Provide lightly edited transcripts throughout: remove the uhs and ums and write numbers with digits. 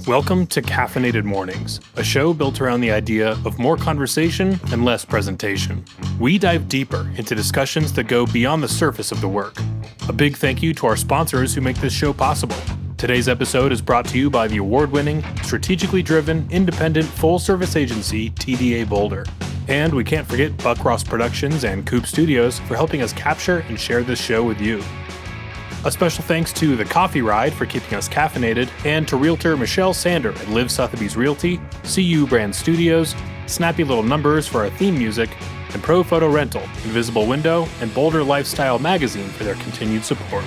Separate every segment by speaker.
Speaker 1: Welcome to Caffeinated Mornings, a show built around the idea of more conversation and less presentation. We dive deeper into discussions that go beyond the surface of the work. A big thank you to our sponsors who make this show possible. Today's episode is brought to you by the award-winning, strategically driven, independent, full-service agency TDA Boulder. And we can't forget Buck Ross Productions and Coop Studios for helping us capture and share this show with you. A special thanks to The Coffee Ride for keeping us caffeinated, and to Realtor Michelle Sander at Live Sotheby's Realty, CU Brand Studios, Snappy Little Numbers for our theme music, and Pro Photo Rental, Invisible Window, and Boulder Lifestyle Magazine for their continued support.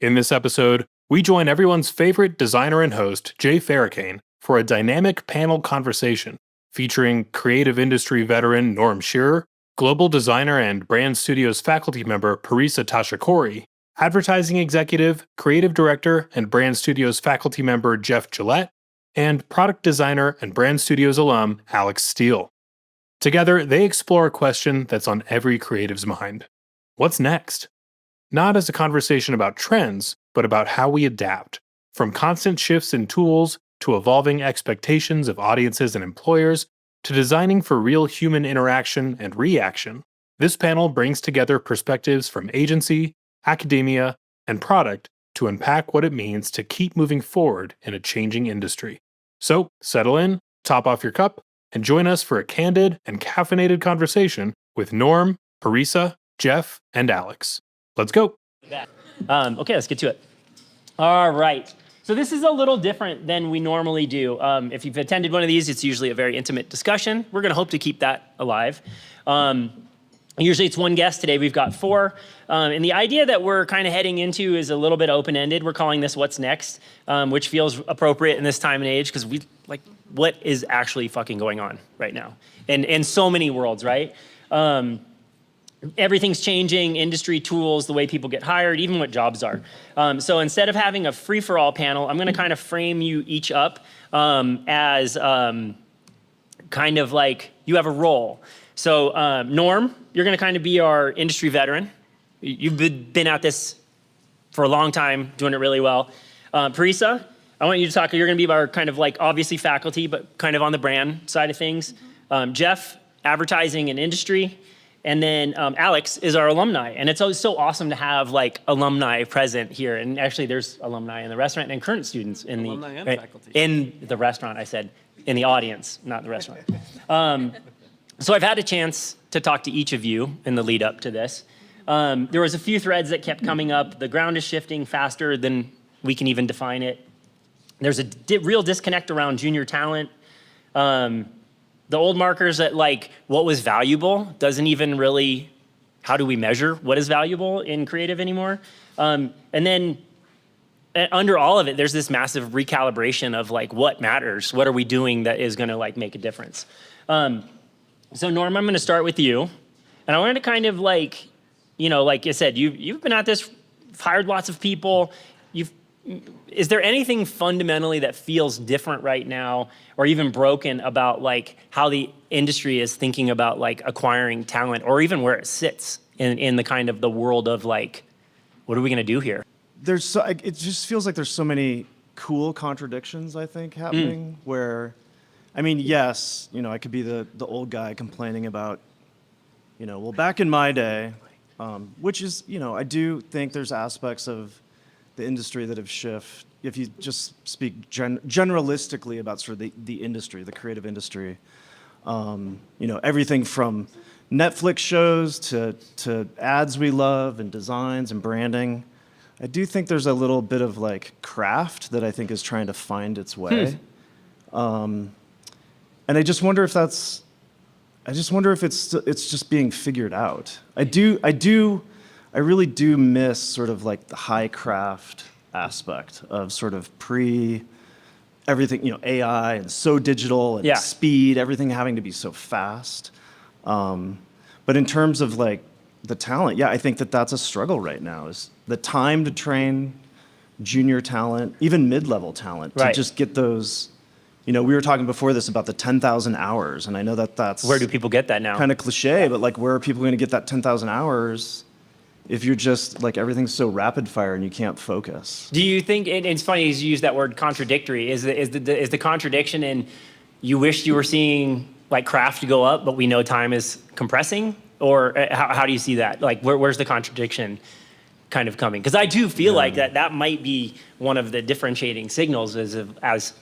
Speaker 1: In this episode, we join everyone's favorite designer and host, Jay Farrakane, for a dynamic panel conversation featuring creative industry veteran Norm Shearer, global designer and Brand Studios faculty member Parisa Tashikori, advertising executive, creative director, and Brand Studios faculty member Jeff Gillette, and product designer and Brand Studios alum Alex Steele. Together, they explore a question that's on every creative's mind. What's next? Not as a conversation about trends, but about how we adapt, from constant shifts in tools to evolving expectations of audiences and employers, to designing for real human interaction and reaction. This panel brings together perspectives from agency, academia, and product to unpack what it means to keep moving forward in a changing industry. So, settle in, top off your cup, and join us for a candid and caffeinated conversation with Norm, Parisa, Jeff, and Alex. Let's go.
Speaker 2: Okay, let's get to it. All right. So this is a little different than we normally do. If you've attended one of these, it's usually a very intimate discussion. We're going to hope to keep that alive. Usually it's one guest. Today we've got four. And the idea that we're kind of heading into is a little bit open-ended. We're calling this What's Next, which feels appropriate in this time and age because we like what is actually fucking going on right now in so many worlds, right? Everything's changing, industry tools, the way people get hired, even what jobs are. So instead of having a free-for-all panel, I'm gonna kind of frame you each up as kind of like you have a role. So Norm, you're gonna kind of be our industry veteran. You've been at this for a long time, doing it really well. Parisa, I want you to talk, you're gonna be our kind of like obviously faculty, but kind of on the brand side of things. Jeff, advertising and industry. And then Alex is our alumni. And it's always so awesome to have like alumni present here. And actually there's alumni in the restaurant and current students in
Speaker 3: alumni and faculty.
Speaker 2: In the restaurant, I said, in the audience, not the restaurant. So I've had a chance to talk to each of you in the lead up to this. There was a few threads that kept coming up. The ground is shifting faster than we can even define it. There's a real disconnect around junior talent. The old markers that like what was valuable doesn't even really, how do we measure what is valuable in creative anymore? And then under all of it, there's this massive recalibration of like what matters, what are we doing that is gonna like make a difference? So Norm, I'm gonna start with you. And I wanted to kind of like, you know, like I said, you've been at this, hired lots of people, is there anything fundamentally that feels different right now or even broken about like how the industry is thinking about like acquiring talent or even where it sits in the kind of the world of like, what are we gonna do here?
Speaker 3: It just feels like there's so many cool contradictions, I think, happening where, I mean, yes, you know, I could be the old guy complaining about, you know, well, back in my day, which is, you know, I do think there's aspects of the industry that have shifted. If you just speak generalistically about sort of the industry, the creative industry, you know, everything from Netflix shows to ads we love and designs and branding. I do think there's a little bit of like craft that I think is trying to find its way. And I just wonder if it's just being figured out. I really do miss sort of like the high craft aspect of sort of everything, you know, AI and so digital and speed, everything having to be so fast. But in terms of like the talent, I think that's a struggle right now is the time to train junior talent, even mid-level talent, to just get those, you know, we were talking before this about the 10,000 hours, and I know that's...
Speaker 2: Where do people get that now?
Speaker 3: Kind of cliche, but like where are people going to get that 10,000 hours if you're just like everything's so rapid fire and you can't focus.
Speaker 2: Do you think, and it's funny you use that word contradictory, is the contradiction in you wished you were seeing like craft go up, but we know time is compressing? Or how do you see that? Like where's the contradiction kind of coming? Because I do feel like that might be one of the differentiating signals as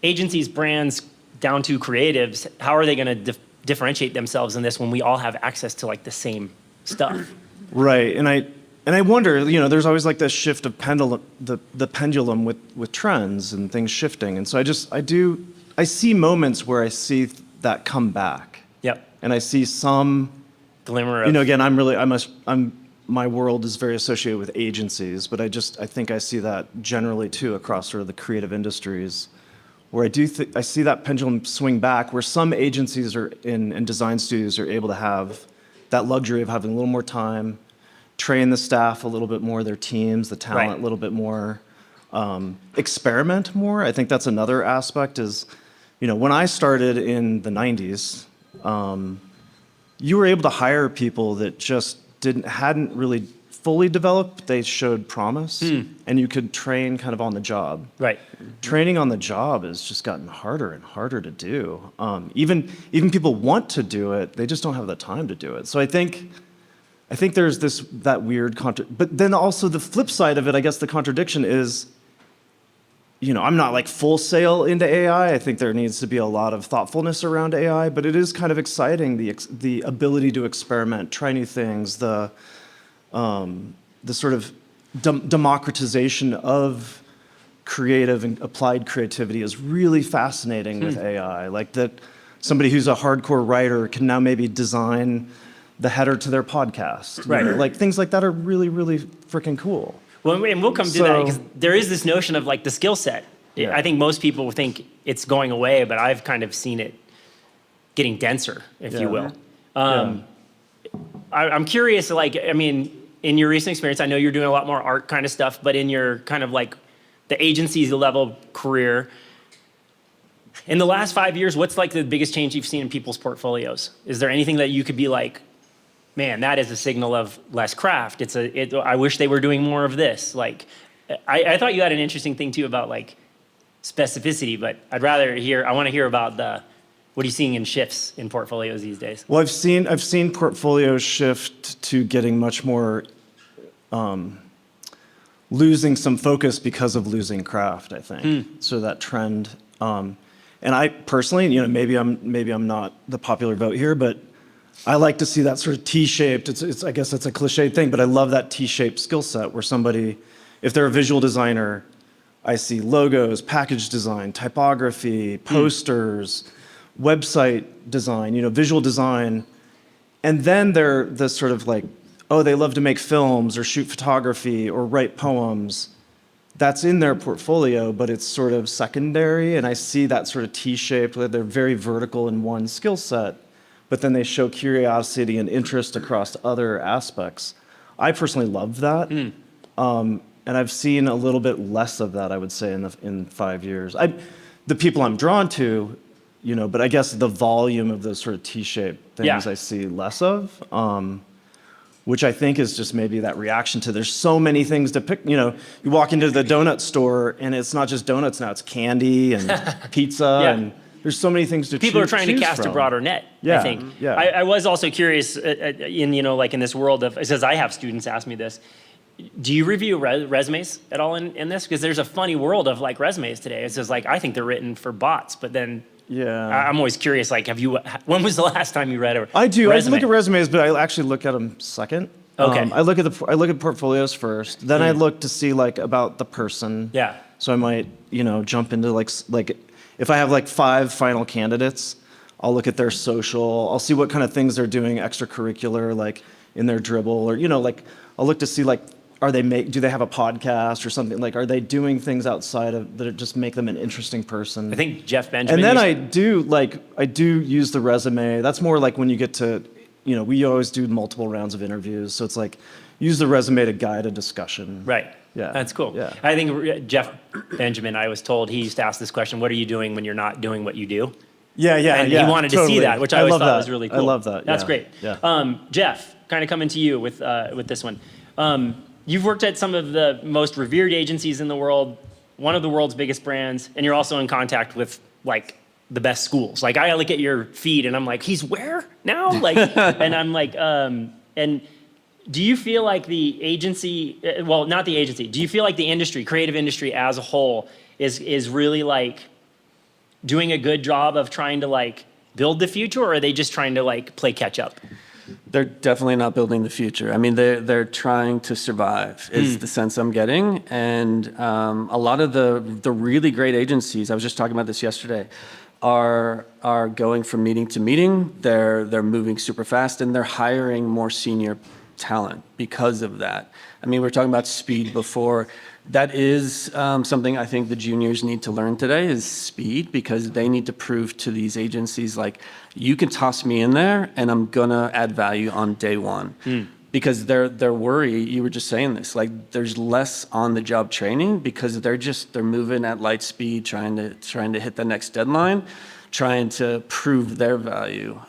Speaker 2: agencies, brands, down to creatives, how are they going to differentiate themselves in this when we all have access to like the same stuff?
Speaker 3: Right, and I wonder, there's always like this shift of the pendulum with trends and things shifting, and so I see moments where I see that come back.
Speaker 2: Yep.
Speaker 3: And I see some
Speaker 2: glimmer of,
Speaker 3: again, my world is very associated with agencies, but I think I see that generally too across sort of the creative industries, where I see that pendulum swing back, where some agencies and design studios are able to have that luxury of having a little more time, train the staff a little bit more, their teams, the talent a little bit more, experiment more. I think that's another aspect is, when I started in the 90s, you were able to hire people that just hadn't really fully developed. They showed promise, and you could train kind of on the job. Right. Training on the job has just gotten harder and harder to do. Even people want to do it, they just don't have the time to do it. So I think there's that weird but then also the flip side of it, I guess the contradiction is, I'm not like full sail into AI. I think there needs to be a lot of thoughtfulness around AI, but it is kind of exciting, the ability to experiment, try new things, the sort of democratization of creative and applied creativity is really fascinating with AI. Like that somebody who's a hardcore writer can now maybe design the header to their podcast. Right. Like things like that are really, really freaking cool.
Speaker 2: Well, and we'll come to that because there is this notion of like the skill set. Yeah. I think most people think it's going away, but I've kind of seen it getting denser, if you will. I'm curious, in your recent experience, I know you're doing a lot more art kind of stuff, but in your kind of like the agency level career, in the last 5 years, what's like the biggest change you've seen in people's portfolios? Is there anything that you could be like, man, that is a signal of less craft. I wish they were doing more of this. Like, I thought you had an interesting thing too about like specificity, but I want to hear about what are you seeing in shifts in portfolios these days?
Speaker 3: Well, I've seen portfolios shift to getting much more, losing some focus because of losing craft, I think. So that trend, and I personally, maybe I'm not the popular vote here, but I like to see that sort of T-shaped, I guess it's a cliched thing, but I love that T-shaped skill set where somebody, if they're a visual designer, I see logos, package design, typography, posters, website design, visual design. And then they're the sort of like, they love to make films or shoot photography or write poems. That's in their portfolio, but it's sort of secondary. And I see that sort of T-shaped, where they're very vertical in one skill set, but then they show curiosity and interest across other aspects. I personally love that. And I've seen a little bit less of that, I would say, in 5 years. The people I'm drawn to, but I guess the volume of those sort of T-shaped things I see less of, which I think is just maybe that reaction to there's so many things to pick. You walk into the donut store and it's not just donuts now, it's candy and pizza and there's so many things to
Speaker 2: People are trying to cast
Speaker 3: from.
Speaker 2: a broader net, I think.
Speaker 3: Yeah.
Speaker 2: I was also curious in this world of, it says I have students ask me this, do you review resumes at all in this? Because there's a funny world of like resumes today. It says like, I think they're written for bots, but then I'm always curious, like, when was the last time you read a
Speaker 3: I do.
Speaker 2: resume?
Speaker 3: I look at resumes, but I actually look at them second.
Speaker 2: Okay.
Speaker 3: I look at portfolios first. Then I look to see like about the person.
Speaker 2: Yeah.
Speaker 3: So I might, jump into like if I have like 5 final candidates, I'll look at their social. I'll see what kind of things they're doing extracurricular, like in their dribble, or like I'll look to see like do they have a podcast or something? Like, are they doing things outside of that just make them an interesting person?
Speaker 2: I think Jeff Benjamin.
Speaker 3: And then I do use the resume. That's more like when you get to, we always do multiple rounds of interviews. So it's like, use the resume to guide a discussion.
Speaker 2: Right.
Speaker 3: Yeah.
Speaker 2: That's cool.
Speaker 3: Yeah.
Speaker 2: I think Jeff Benjamin, I was told, he used to ask this question, what are you doing when you're not doing what you do?
Speaker 3: Yeah,
Speaker 2: And he wanted to see
Speaker 3: totally.
Speaker 2: that, which I always
Speaker 3: love
Speaker 2: thought
Speaker 3: that.
Speaker 2: was really cool.
Speaker 3: I love that.
Speaker 2: That's
Speaker 3: yeah.
Speaker 2: great.
Speaker 3: Yeah.
Speaker 2: Jeff, kind of coming to you with this one. You've worked at some of the most revered agencies in the world, one of the world's biggest brands, and you're also in contact with like the best schools. Like I look at your feed and I'm like, he's where now? Like, and I'm like, and do you feel like the agency, well, not the agency, do you feel like the industry, creative industry as a whole is really like doing a good job of trying to like build the future, or are they just trying to like play catch up?
Speaker 4: They're definitely not building the future. I mean, they're trying to survive is the sense I'm getting. And a lot of the really great agencies, I was just talking about this yesterday, are going from meeting to meeting. They're moving super fast, and they're hiring more senior talent because of that. I mean, we were talking about speed before. That is something I think the juniors need to learn today is speed, because they need to prove to these agencies, like, you can toss me in there and I'm gonna add value on day one. Because they're worried, you were just saying this, like there's less on the job training because they're moving at light speed, trying to hit the next deadline, trying to prove their value,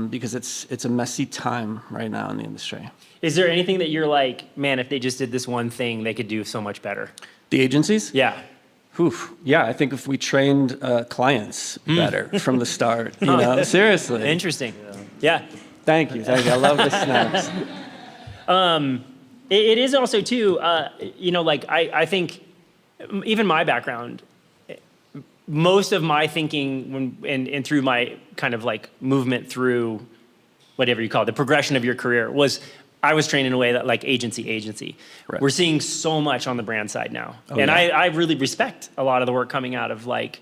Speaker 4: because it's a messy time right now in the industry.
Speaker 2: Is there anything that you're like, man, if they just did this one thing, they could do so much better?
Speaker 4: The agencies?
Speaker 2: Yeah.
Speaker 4: Oof. Yeah, I think if we trained clients better from the start, you know, seriously.
Speaker 2: Interesting. Yeah.
Speaker 4: Thank you. I love the snaps.
Speaker 2: It is also too, you know, like I think even my background, most of my thinking and through my kind of like movement through whatever you call it, the progression of your career was I was trained in a way that like agency.
Speaker 4: Right.
Speaker 2: We're seeing so much on the brand side now.
Speaker 4: Oh,
Speaker 2: and
Speaker 4: yeah.
Speaker 2: I really respect a lot of the work coming out of like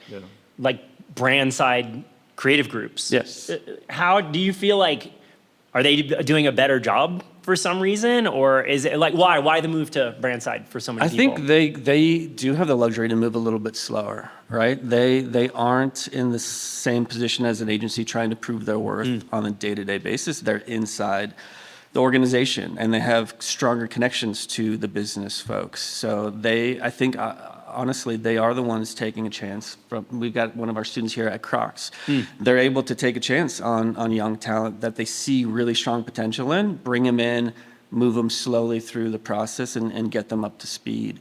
Speaker 2: brand side creative groups.
Speaker 4: Yes.
Speaker 2: How do you feel like, are they doing a better job for some reason? Or is it like, why the move to brand side for so many people?
Speaker 4: I think they do have the luxury to move a little bit slower, right? They aren't in the same position as an agency trying to prove their worth on a day-to-day basis. They're inside the organization and they have stronger connections to the business folks. So I think honestly, they are the ones taking a chance. We've got one of our students here at Crocs. They're able to take a chance on young talent that they see really strong potential in, bring them in, move them slowly through the process and get them up to speed.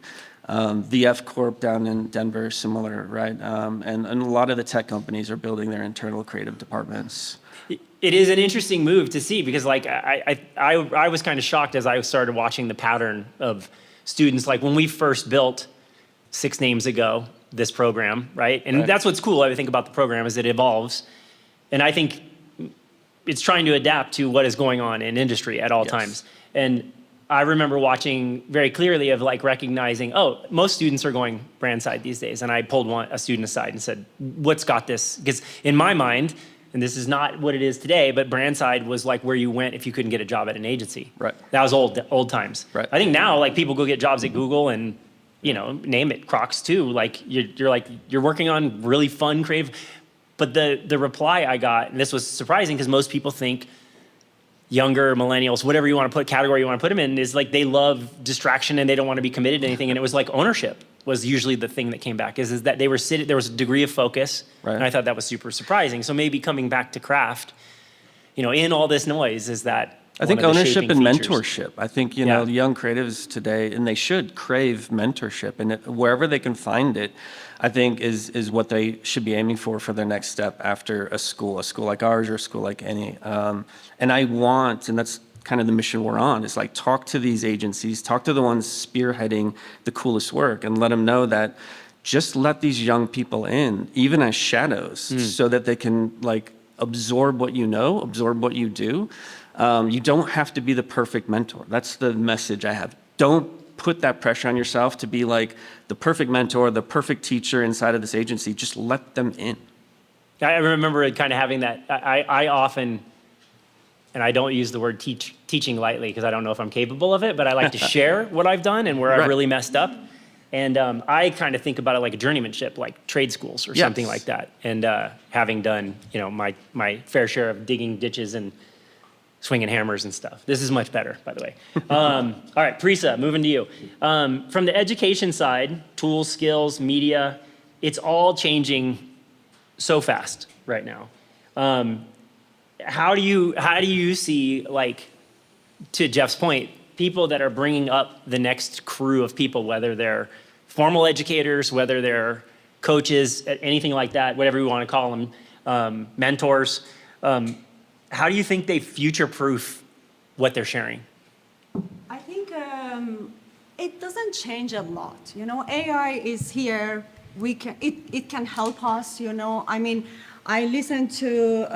Speaker 4: VF Corp down in Denver, similar, right? And a lot of the tech companies are building their internal creative departments.
Speaker 2: It is an interesting move to see because like I was kind of shocked as I started watching the pattern of students. Like when we first built 6 names ago, this program, right? And that's what's cool, I think, about the program is it evolves. And I think it's trying to adapt to what is going on in industry at all times. And I remember watching very clearly of like recognizing, oh, most students are going brand side these days. And I pulled a student aside and said, what's got this? Because in my mind, and this is not what it is today, but brand side was like where you went if you couldn't get a job at an agency.
Speaker 4: Right.
Speaker 2: That was old times.
Speaker 4: Right.
Speaker 2: I think now like people go get jobs at Google and, you know, name it, Crocs too. Like you're working on really fun, creative. But the reply I got, and this was surprising because most people think younger millennials, whatever you want to put, category you want to put them in, is like they love distraction and they don't want to be committed to anything. And it was like ownership was usually the thing that came back is that they were there was a degree of focus.
Speaker 4: Right.
Speaker 2: And I thought that was super surprising. So maybe coming back to craft, you know, in all this noise is that
Speaker 4: I think
Speaker 2: one of the
Speaker 4: ownership
Speaker 2: shaping
Speaker 4: and
Speaker 2: features.
Speaker 4: mentorship. I think, you know, young creatives today, and they should crave mentorship. And wherever they can find it, I think is what they should be aiming for their next step after a school like ours or a school like any. And I want, and that's kind of the mission we're on, is like talk to these agencies, talk to the ones spearheading the coolest work and let them know that just let these young people in, even as shadows, so that they can like absorb what you know, absorb what you do. You don't have to be the perfect mentor. That's the message I have. Don't put that pressure on yourself to be like the perfect mentor, the perfect teacher inside of this agency. Just let them in.
Speaker 2: I remember kind of having that. I often, and I don't use the word teaching lightly because I don't know if I'm capable of it, but I like to share what I've done and where I've really messed up. And I kind of think about it like a journeymanship, like trade schools or something like that. And having done, you know, my fair share of digging ditches and swinging hammers and stuff. This is much better, by the way. All right, Prisa, moving to you. From the education side, tools, skills, media, it's all changing so fast right now. How do you see, like, to Jeff's point, people that are bringing up the next crew of people, whether they're formal educators, whether they're coaches, anything like that, whatever we want to call them, mentors, how do you think they future-proof what they're sharing?
Speaker 5: I think it doesn't change a lot. You know, AI is here. It can help us. You know, I mean, I listened to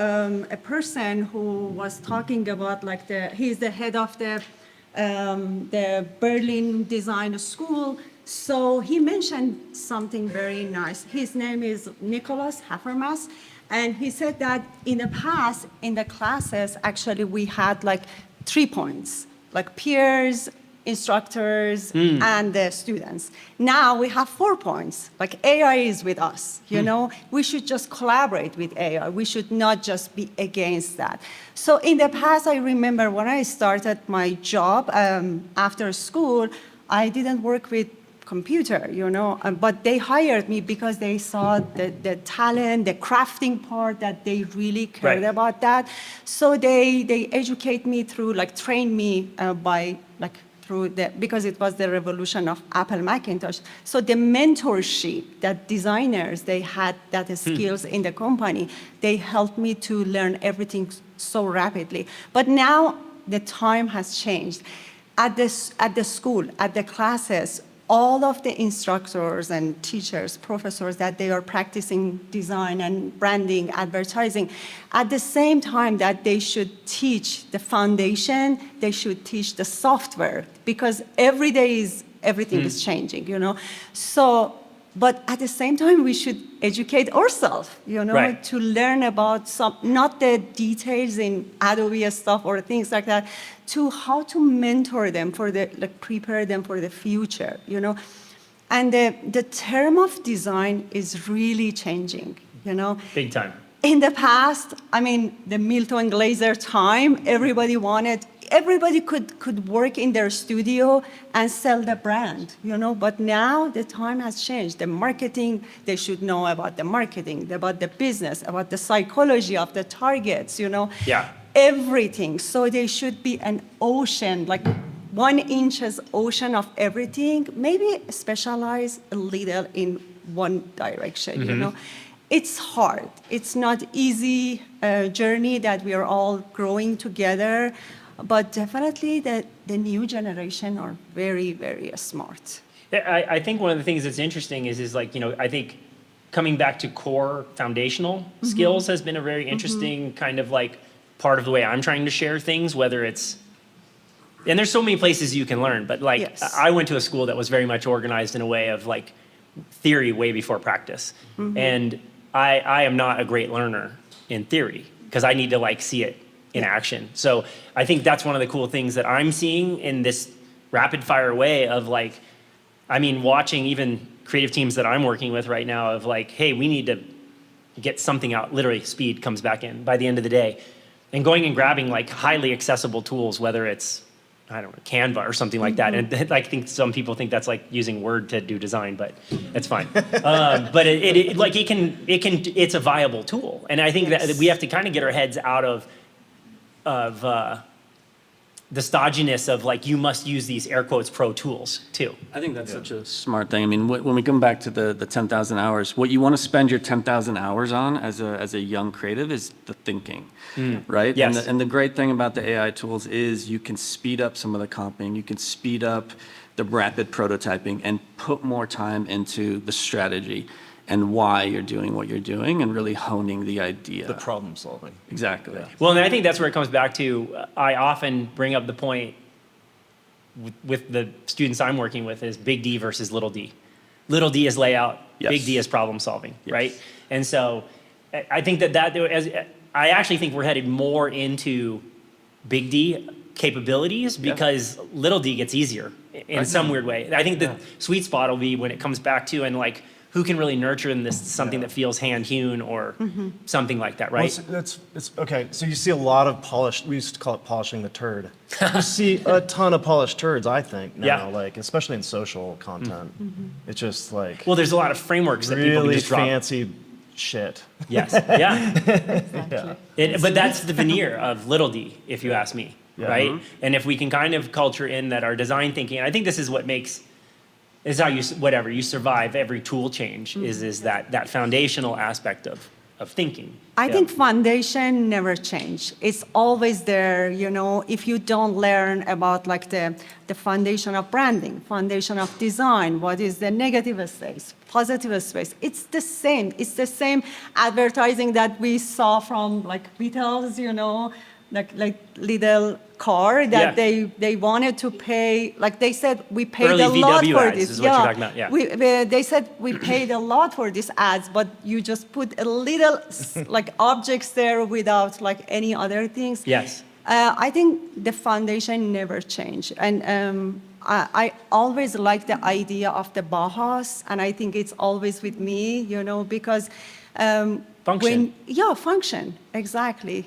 Speaker 5: a person who was talking about like he's the head of the Berlin Design School. So he mentioned something very nice. His name is Nicholas Hafermas. And he said that in the past, in the classes, actually we had like 3 points, like peers, instructors, and the students. Now we have 4 points, like AI is with us, you know? We should just collaborate with AI. We should not just be against that. So in the past, I remember when I started my job after school, I didn't work with computer, you know, but they hired me because they saw the talent, the crafting part, that they really cared about that. So they educate me through, like, train me by, like, because it was the revolution of Apple Macintosh. So the mentorship that designers, they had that skills in the company, they helped me to learn everything so rapidly. But now the time has changed. At the school, at the classes, all of the instructors and teachers, professors, that they are practicing design and branding, advertising, at the same time that they should teach the foundation, they should teach the software, because every day everything is changing, you know? So, but at the same time, we should educate ourselves, you know, to learn about not the details in Adobe stuff or things like that, to how to mentor them prepare them for the future, you know. And the term of design is really changing, you know.
Speaker 2: Big time.
Speaker 5: In the past, I mean, the Milton Glaser time, everybody could work in their studio and sell the brand, you know, but now the time has changed. The marketing, they should know about the marketing, about the business, about the psychology of the targets, you know.
Speaker 2: Yeah.
Speaker 5: Everything. So they should be an ocean, like 1 inches ocean of everything, maybe specialize a little in one direction, you know. It's hard. It's not easy journey that we are all growing together. But definitely the new generation are very, very smart.
Speaker 2: I think one of the things that's interesting is like, you know, I think coming back to core foundational skills has been a very interesting kind of like part of the way I'm trying to share things, whether it's, and there's so many places you can learn, but like I went to a school that was very much organized in a way of like theory way before practice. And I am not a great learner in theory because I need to like see it in action. So I think that's one of the cool things that I'm seeing in this rapid fire way of like, I mean, watching even creative teams that I'm working with right now of like, hey, we need to get something out, literally speed comes back in by the end of the day. And going and grabbing like highly accessible tools, whether it's, I don't know, Canva or something like that. And I think some people think that's like using Word to do design, but that's fine. But it's a viable tool. And I think that we have to kind of get our heads out of the stodginess of like, you must use these air quotes pro tools too.
Speaker 4: I think that's such a smart thing. I mean, when we come back to the 10,000 hours, what you want to spend your 10,000 hours on as a young creative is the thinking, right?
Speaker 2: Yes.
Speaker 4: And the great thing about the AI tools is you can speed up some of the copying, you can speed up the rapid prototyping and put more time into the strategy and why you're doing what you're doing and really honing the idea.
Speaker 3: The problem solving.
Speaker 4: Exactly. Yeah.
Speaker 2: Well, and I think that's where it comes back to, I often bring up the point with the students I'm working with is big D versus little d. Little d is layout, big D is problem solving, right? And so I think I actually think we're headed more into big D capabilities because little d gets easier in some weird way. I think the sweet spot will be when it comes back to and like, who can really nurture in this something that feels hand-hewn or something like that, right?
Speaker 3: Well, it's okay. So you see a lot of polished. We used to call it polishing the turd. You see a ton of polished turds, I think now, like especially in social content. It's just like
Speaker 2: well, there's a lot of frameworks that people can
Speaker 3: really
Speaker 2: just drop.
Speaker 3: fancy shit.
Speaker 2: Yes. Yeah.
Speaker 5: Exactly.
Speaker 2: But that's the veneer of little d, if you ask me, right? And if we can kind of culture in that our design thinking, and I think this is what makes, is how you survive every tool change, is that foundational aspect of thinking.
Speaker 5: I think foundation never change. It's always there, you know, if you don't learn about like the foundation of branding, foundation of design, what is the negative space, positive space. It's the same. It's the same advertising that we saw from like Beatles, you know, like little car that they wanted to pay, like they said, we paid
Speaker 2: Early
Speaker 5: a lot
Speaker 2: VW
Speaker 5: for
Speaker 2: ads
Speaker 5: this.
Speaker 2: is what you're talking about, yeah.
Speaker 5: They said we paid a lot for these ads, but you just put a little like objects there without like any other things.
Speaker 2: Yes.
Speaker 5: I think the foundation never changed, and I always like the idea of the Bauhaus, and I think it's always with me, you know, because
Speaker 2: Function.
Speaker 5: function, exactly.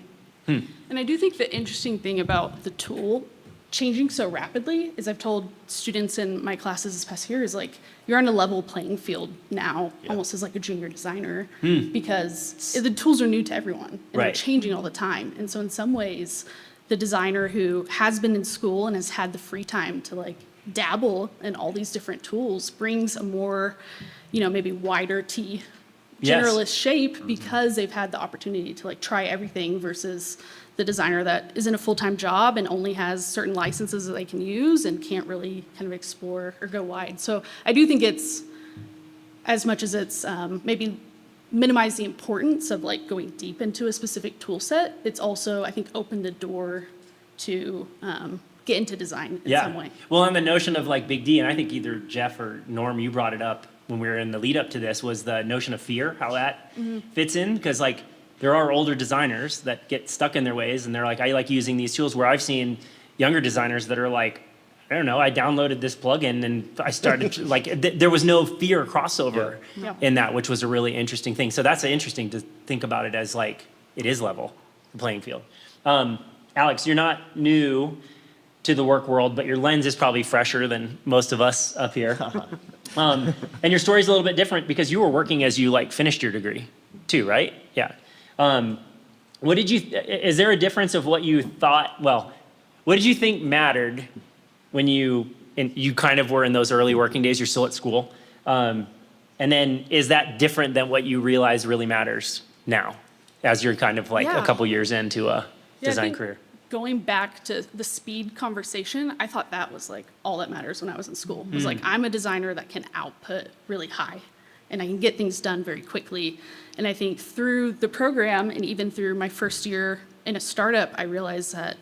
Speaker 6: And I do think the interesting thing about the tool changing so rapidly is I've told students in my classes this past year is like, you're on a level playing field now, almost as like a junior designer, because the tools are new to everyone and they're
Speaker 2: Right.
Speaker 6: changing all the time. And so in some ways, the designer who has been in school and has had the free time to like dabble in all these different tools brings a more, you know, maybe wider T generalist shape because they've had the opportunity to like try everything versus the designer that is in a full-time job and only has certain licenses that they can use and can't really kind of explore or go wide. So I do think it's, as much as it's maybe minimize the importance of like going deep into a specific tool set, it's also, I think, opened the door to get into design in some way.
Speaker 2: Well, and the notion of like big D, and I think either Jeff or Norm, you brought it up when we were in the lead up to this, was the notion of fear, how that fits in. Because like there are older designers that get stuck in their ways and they're like, I like using these tools, where I've seen younger designers that are like, I don't know, I downloaded this plugin and I started, like, there was no fear crossover in that, which was a really interesting thing. So that's interesting to think about it as like, it is level, the playing field. Alex, you're not new to the work world, but your lens is probably fresher than most of us up here. And your story's a little bit different because you were working as you like finished your degree too, right? Yeah. What did you, is there a difference of what you thought, well, what did you think mattered when you kind of were in those early working days, you're still at school? And then is that different than what you realize really matters now as you're kind of like a couple years into a design career?
Speaker 6: Going back to the speed conversation, I thought that was like all that matters when I was in school. It was like, I'm a designer that can output really high and I can get things done very quickly. And I think through the program and even through my first year in a startup, I realized that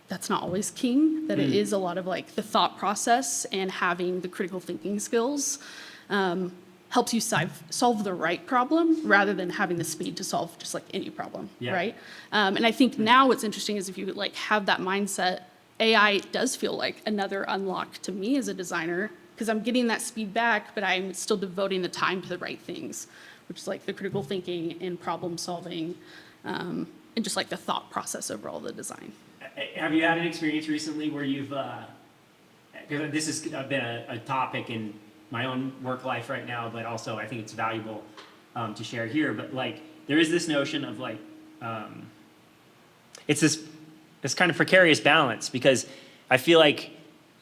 Speaker 6: that's not always king, that it is a lot of like the thought process and having the critical thinking skills helps you solve the right problem rather than having the speed to solve just like any problem, right? And I think now what's interesting is if you like have that mindset, AI does feel like another unlock to me as a designer because I'm getting that speed back, but I'm still devoting the time to the right things, which is like the critical thinking and problem solving and just like the thought process overall of the design.
Speaker 2: Have you had an experience recently where you've, because this has been a topic in my own work life right now, but also I think it's valuable to share here, but like there is this notion of like, it's this kind of precarious balance because I feel like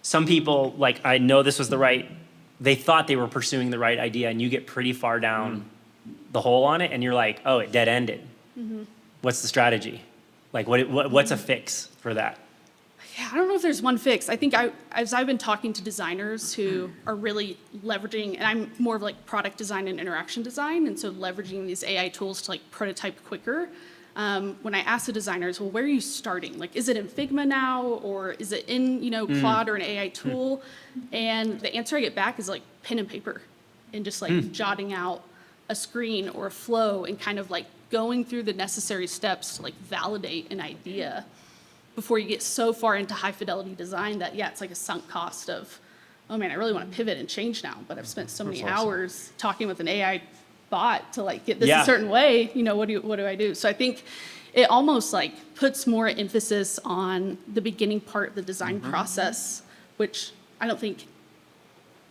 Speaker 2: some people, like I know this was they thought they were pursuing the right idea and you get pretty far down the hole on it and you're like, oh, it dead ended. What's the strategy? Like what's a fix for that?
Speaker 6: Yeah, I don't know if there's one fix. I think as I've been talking to designers who are really leveraging, and I'm more of like product design and interaction design, and so leveraging these AI tools to like prototype quicker. When I ask the designers, well, where are you starting? Like, is it in Figma now, or is it in, Claude or an AI tool? And the answer I get back is like pen and paper and just like jotting out a screen or a flow and kind of like going through the necessary steps to like validate an idea before you get so far into high fidelity design that, it's like a sunk cost of, oh man, I really want to pivot and change now, but I've spent so many hours talking with an AI bot to like get this a certain way, what do I do? So I think it almost like puts more emphasis on the beginning part of the design process, which I don't think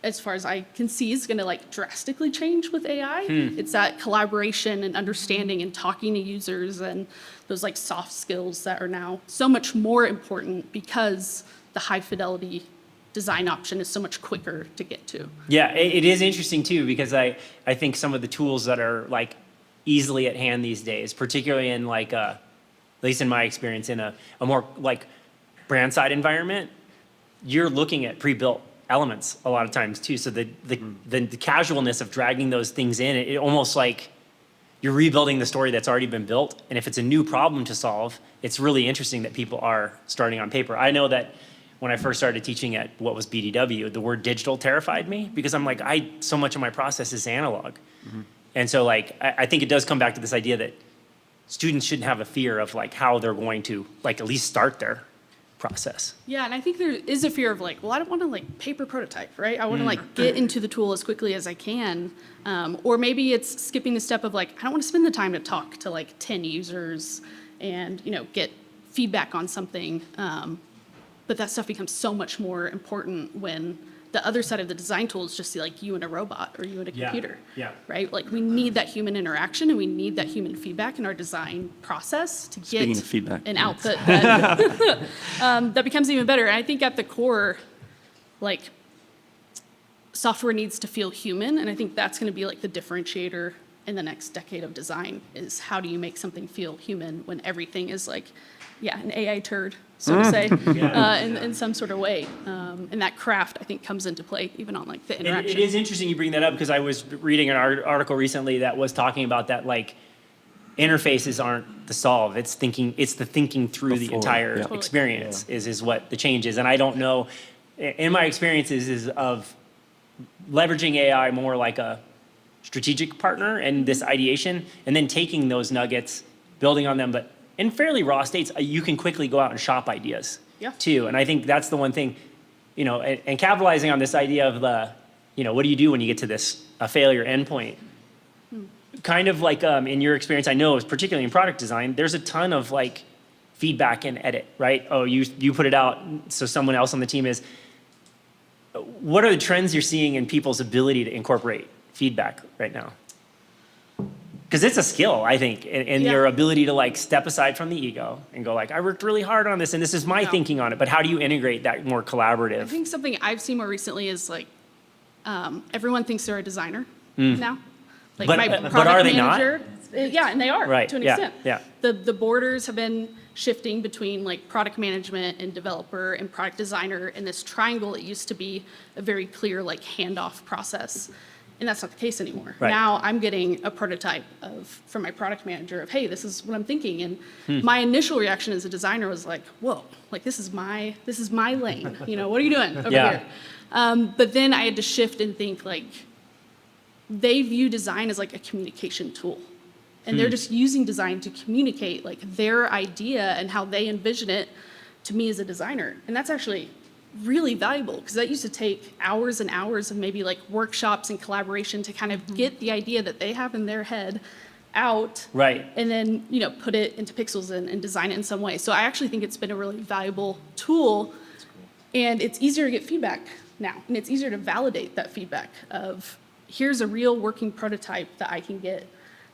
Speaker 6: as far as I can see, is going to like drastically change with AI. It's that collaboration and understanding and talking to users and those like soft skills that are now so much more important because the high fidelity design option is so much quicker to get to.
Speaker 2: Yeah, it is interesting too, because I think some of the tools that are like easily at hand these days, particularly in like, at least in my experience, in a more like brand side environment, you're looking at pre-built elements a lot of times too. So the casualness of dragging those things in, it almost like you're rebuilding the story that's already been built. And if it's a new problem to solve, it's really interesting that people are starting on paper. I know that when I first started teaching at what was BDW, the word digital terrified me because I'm like, so much of my process is analog. And so like, I think it does come back to this idea that students shouldn't have a fear of like how they're going to like at least start their process.
Speaker 6: Yeah, and I think there is a fear of like, well, I don't want to like paper prototype, right? I want to like get into the tool as quickly as I can. Or maybe it's skipping the step of like, I don't want to spend the time to talk to like 10 users and, you know, get feedback on something. But that stuff becomes so much more important when the other side of the design tool is just like you and a robot or you and a computer, right? Like we need that human interaction and we need that human feedback in our design process to
Speaker 4: Speaking
Speaker 6: get
Speaker 4: of feedback,
Speaker 6: an output that, that becomes even better. And I think at the core, like software needs to feel human. And I think that's going to be like the differentiator in the next decade of design is how do you make something feel human when everything is like, an AI turd, so to say, in some sort of way. And that craft, I think, comes into play even on like the interaction.
Speaker 2: It is interesting you bring that up because I was reading an article recently that was talking about that like interfaces aren't the solve. It's the thinking through the entire experience is what the change is. And I don't know, in my experiences is of leveraging AI more like a strategic partner and this ideation, and then taking those nuggets, building on them, but in fairly raw states, you can quickly go out and shop ideas too. And I think that's the one thing, you know, and capitalizing on this idea of the, you know, what do you do when you get to this a failure endpoint? Kind of like in your experience, I know, particularly in product design, there's a ton of like feedback and edit, right? Oh, you put it out, so someone else on the team is. What are the trends you're seeing in people's ability to incorporate feedback right now? Because it's a skill, I think, and your ability to like step aside from the ego and go like, I worked really hard on this and this is my thinking on it, but how do you integrate that more collaborative?
Speaker 6: I think something I've seen more recently is like, everyone thinks they're a designer now. Like
Speaker 2: But-
Speaker 6: my
Speaker 2: but
Speaker 6: product
Speaker 2: are they not?
Speaker 6: manager, yeah, and they are
Speaker 2: Right,
Speaker 6: to an
Speaker 2: yeah,
Speaker 6: extent.
Speaker 2: yeah.
Speaker 6: The borders have been shifting between like product management and developer and product designer in this triangle. It used to be a very clear like handoff process. And that's not the case anymore.
Speaker 2: Right.
Speaker 6: Now I'm getting a prototype from my product manager of, hey, this is what I'm thinking. And my initial reaction as a designer was like, whoa, like this is my lane. You know, what are you doing over here? But then I had to shift and think like, they view design as like a communication tool. And they're just using design to communicate like their idea and how they envision it to me as a designer. And that's actually really valuable because that used to take hours and hours of maybe like workshops and collaboration to kind of get the idea that they have in their head out.
Speaker 2: Right.
Speaker 6: And then, you know, put it into pixels and design it in some way. So I actually think it's been a really valuable tool. And it's easier to get feedback now. And it's easier to validate that feedback of here's a real working prototype that I can get,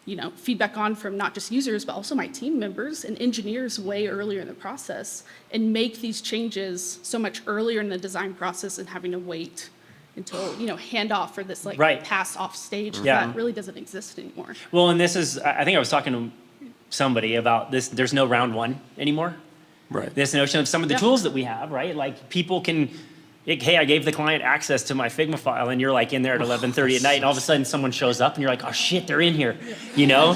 Speaker 6: you know, feedback on from not just users, but also my team members and engineers way earlier in the process and make these changes so much earlier in the design process and having to wait until, you know, handoff for this like pass off stage that really doesn't exist anymore.
Speaker 2: Well, and this is, I think I was talking to somebody about this, there's no round one anymore.
Speaker 4: Right.
Speaker 2: This notion of some of the tools that we have, right? Like people can, like, hey, I gave the client access to my Figma file and you're like in there at 11:30 at night and all of a sudden someone shows up and you're like, oh shit, they're in here, you know,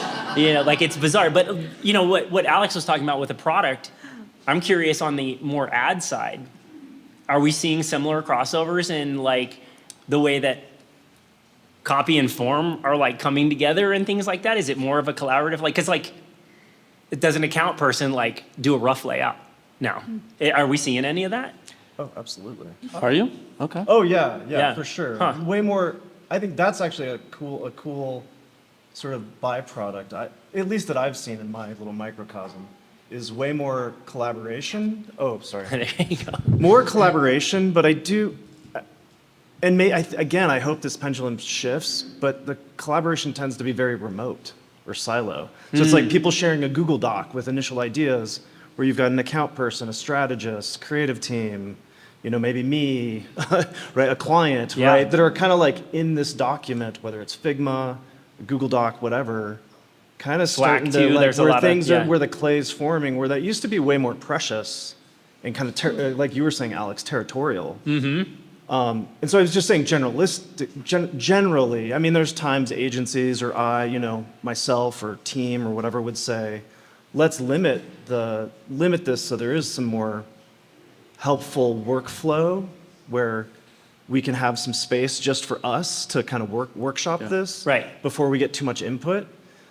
Speaker 2: like it's bizarre. But you know, what Alex was talking about with the product, I'm curious on the more ad side, are we seeing similar crossovers in like the way that copy and form are like coming together and things like that? Is it more of a collaborative, like, cause like, does an account person like do a rough layout now? Are we seeing any of that?
Speaker 3: Oh, absolutely.
Speaker 4: Are you? Okay.
Speaker 3: Oh yeah,
Speaker 2: Yeah.
Speaker 3: for sure.
Speaker 2: Huh.
Speaker 3: Way more. I think that's actually a cool sort of byproduct. At least that I've seen in my little microcosm, is way more collaboration. Oh, sorry.
Speaker 2: There you go.
Speaker 3: More collaboration, but I do. again, I hope this pendulum shifts, but the collaboration tends to be very remote or silo. So it's like people sharing a Google Doc with initial ideas where you've got an account person, a strategist, creative team, maybe me, right, a client, right, that are kind of like in this document, whether it's Figma, Google Doc, whatever, kind of starting to, like, where things are, where the clay's forming, where that used to be way more precious and kind of, like you were saying, Alex, territorial. And so I was just saying generally, I mean, there's times agencies or myself or team or whatever would say, let's limit this so there is some more helpful workflow where we can have some space just for us to kind of workshop this before we get too much input.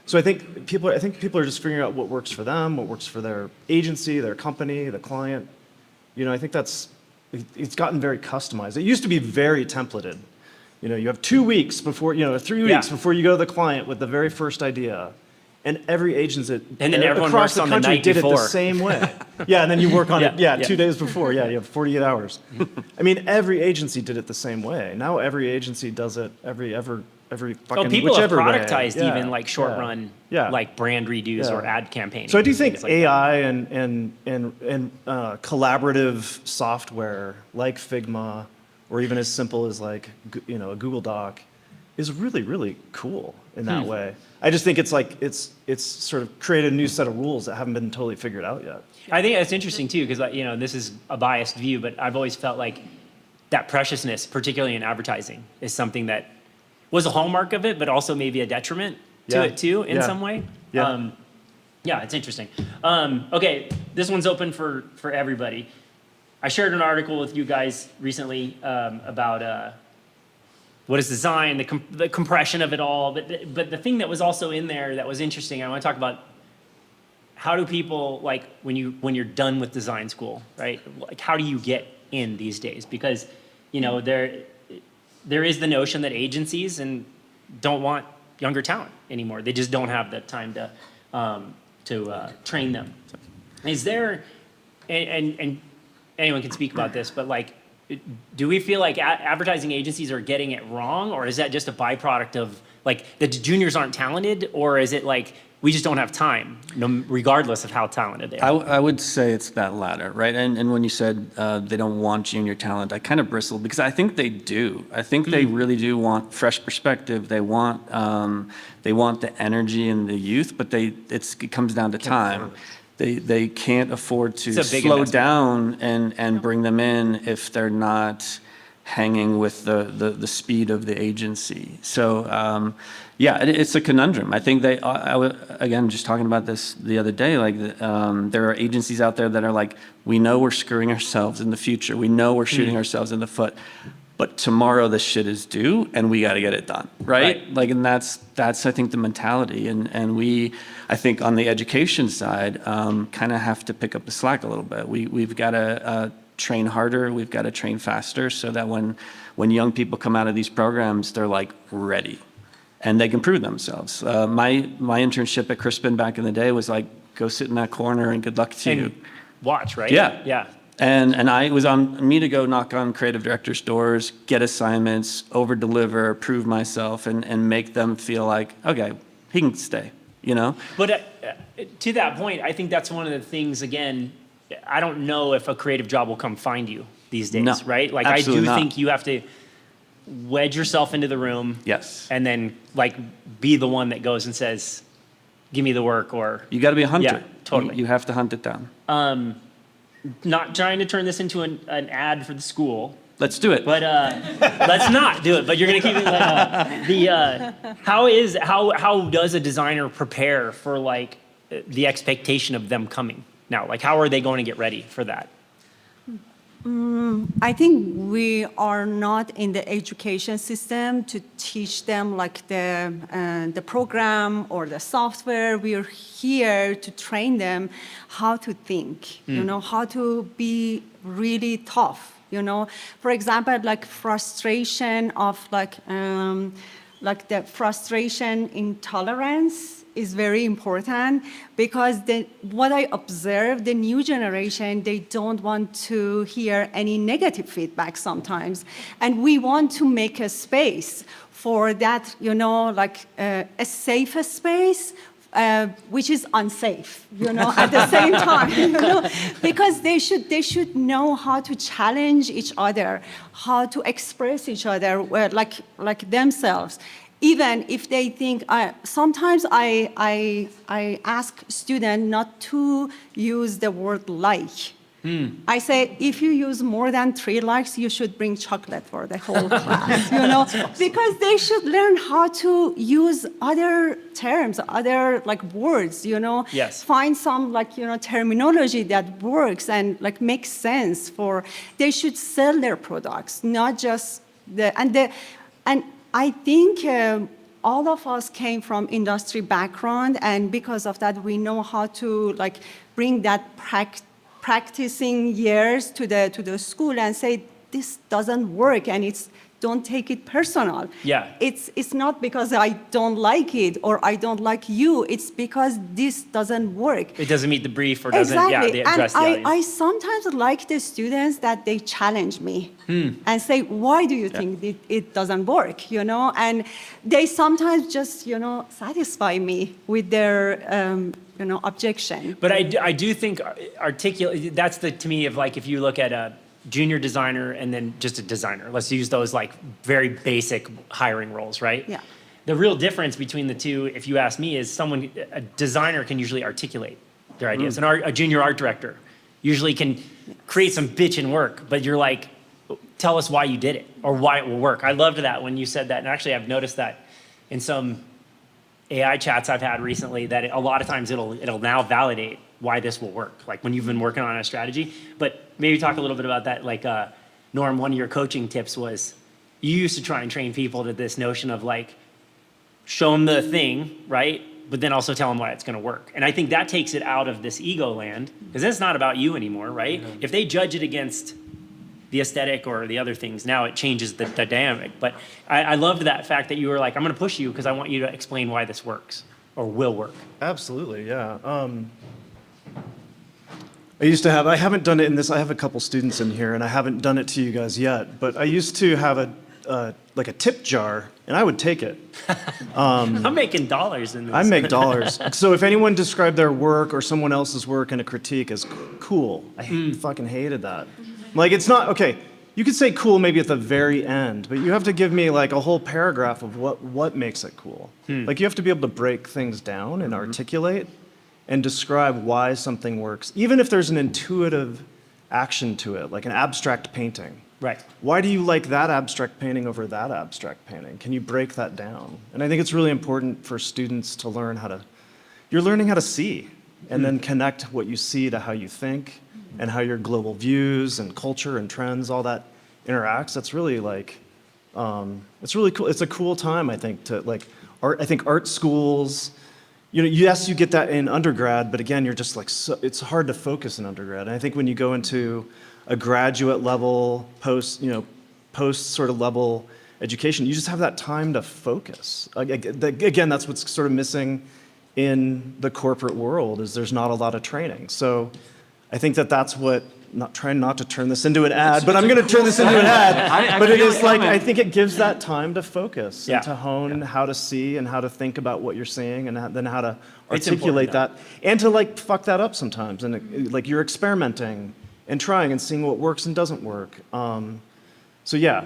Speaker 3: So I think people are just figuring out what works for them, what works for their agency, their company, the client. I think it's gotten very customized. It used to be very templated. You have 2 weeks before, 3 weeks before you go to the client with the very first idea. And every agency
Speaker 2: and then everyone
Speaker 3: across the country did it the same way. And then you work on it, 2 days before. You have 48 hours. I mean, every agency did it the same way. Now every agency does it every fucking
Speaker 2: people have
Speaker 3: whichever way.
Speaker 2: productized even like short run like brand redos or ad campaigns.
Speaker 3: So I do think like AI and collaborative software like Figma, or even as simple as like a Google Doc, is really, really cool in that way. I just think it's sort of created a new set of rules that haven't been totally figured out yet.
Speaker 2: I think that's interesting too, because this is a biased view, but I've always felt like that preciousness, particularly in advertising, is something that was a hallmark of it, but also maybe a detriment to it too in some way. It's interesting. Okay, this one's open for everybody. I shared an article with you guys recently about what is design, the compression of it all. But the thing that was also in there that was interesting, I want to talk about how do people, like when you're done with design school, right? Like how do you get in these days? Because there is the notion that agencies don't want younger talent anymore. They just don't have the time to train them. Is there, and anyone can speak about this, but like, do we feel like advertising agencies are getting it wrong, or is that just a byproduct of like the juniors aren't talented, or is it like we just don't have time, regardless of how talented they are?
Speaker 4: I would say it's that latter, right? And when you said they don't want junior talent, I kind of bristled because I think they do. I think they really do want fresh perspective. They want the energy and the youth, but it comes down to time. They can't afford to slow down and bring them in if they're not hanging with the speed of the agency. So it's a conundrum. I think again, just talking about this the other day, like there are agencies out there that are like, we know we're screwing ourselves in the future. We know we're shooting ourselves in the foot. But tomorrow this shit is due and we got to get it done, right? Like, and that's I think the mentality, and we, I think on the education side, kind of have to pick up the slack a little bit. We've got to train harder, we've got to train faster, so that when young people come out of these programs, they're like ready, and they can prove themselves. My internship at Crispin back in the day was like, go sit in that corner and good luck to you.
Speaker 2: Watch, right?
Speaker 4: Yeah. And it was on me to go knock on creative directors' doors, get assignments, over-deliver, prove myself, and make them feel like, okay, he can stay,
Speaker 2: But to that point, I think that's one of the things, again, I don't know if a creative job will come find you these days, right? Like I do think you have to wedge yourself into the room.
Speaker 4: Yes.
Speaker 2: And then like be the one that goes and says, give me the work, or...
Speaker 4: You got to be a hunter.
Speaker 2: Yeah, totally.
Speaker 4: You have to hunt it down.
Speaker 2: Not trying to turn this into an ad for the school.
Speaker 4: Let's do it.
Speaker 2: But let's not do it. But you're gonna keep it. How does a designer prepare for like the expectation of them coming now? Like how are they going to get ready for that?
Speaker 5: I think we are not in the education system to teach them like the program or the software. We are here to train them how to think, how to be really tough. For example, like frustration of like like the frustration intolerance is very important, because what I observe, the new generation, they don't want to hear any negative feedback sometimes. And we want to make a space for that, a safe space, which is unsafe, at the same time, because they should know how to challenge each other, how to express each other, like themselves. Even if they think, sometimes I ask students not to use the word like. I say, if you use more than 3 likes, you should bring chocolate for the whole class, because they should learn how to use other terms, other words,
Speaker 2: Yes.
Speaker 5: Find some terminology that works and makes sense they should sell their products, not just and I think all of us came from industry background, and because of that, we know how to bring that practicing years to the school and say, this doesn't work, and don't take it personal.
Speaker 2: Yeah.
Speaker 5: It's not because I don't like it or I don't like you. It's because this doesn't work.
Speaker 2: It doesn't meet the brief or doesn't
Speaker 5: Exactly.
Speaker 2: they address the audience.
Speaker 5: I sometimes like the students that they challenge me and say, why do you think it doesn't work? And they sometimes just satisfy me with their objection.
Speaker 2: But I do think that's to me of if you look at a junior designer and then just a designer. Let's use those very basic hiring roles, right?
Speaker 5: Yeah.
Speaker 2: The real difference between the two, if you ask me, is a designer can usually articulate their ideas. A junior art director usually can create some bitchin' work, but you're like, tell us why you did it or why it will work. I loved that when you said that. And actually, I've noticed that in some AI chats I've had recently, that a lot of times it'll now validate why this will work, when you've been working on a strategy. But maybe talk a little bit about that. Norm, one of your coaching tips was you used to try and train people to this notion of show them the thing, right? But then also tell them why it's going to work. And I think that takes it out of this ego land, because it's not about you anymore, right? Mm-hmm. If they judge it against the aesthetic or the other things, now it changes the dynamic. But I loved that fact that you were like, I'm going to push you because I want you to explain why this works or will work.
Speaker 3: Absolutely, yeah. I haven't done it in this, I have a couple students in here, and I haven't done it to you guys yet, but I used to have a tip jar, and I would take it.
Speaker 2: I'm making dollars in this.
Speaker 3: I make dollars. So if anyone described their work or someone else's work in a critique as cool, I fucking hated that. It's not, okay, you could say cool maybe at the very end, but you have to give me a whole paragraph of what makes it cool. You have to be able to break things down and articulate and describe why something works, even if there's an intuitive action to it, like an abstract painting.
Speaker 2: Right.
Speaker 3: Why do you like that abstract painting over that abstract painting? Can you break that down? And I think it's really important for students to learn you're learning how to see, and then connect what you see to how you think, and how your global views and culture and trends, all that interacts. That's really it's really cool. It's a cool time, I think, to art. I think art schools, yes, you get that in undergrad, but again, you're just it's hard to focus in undergrad. And I think when you go into a graduate level, post sort of level education, you just have that time to focus. Again, that's what's sort of missing in the corporate world, is there's not a lot of training. So I think that's what, trying not to turn this into an ad, but I'm going to turn this into an ad. But it is I think it gives that time to focus and to hone how to see and how to think about what you're seeing, and then how to articulate that, and to fuck that up sometimes. And you're experimenting and trying and seeing what works and doesn't work. So yeah,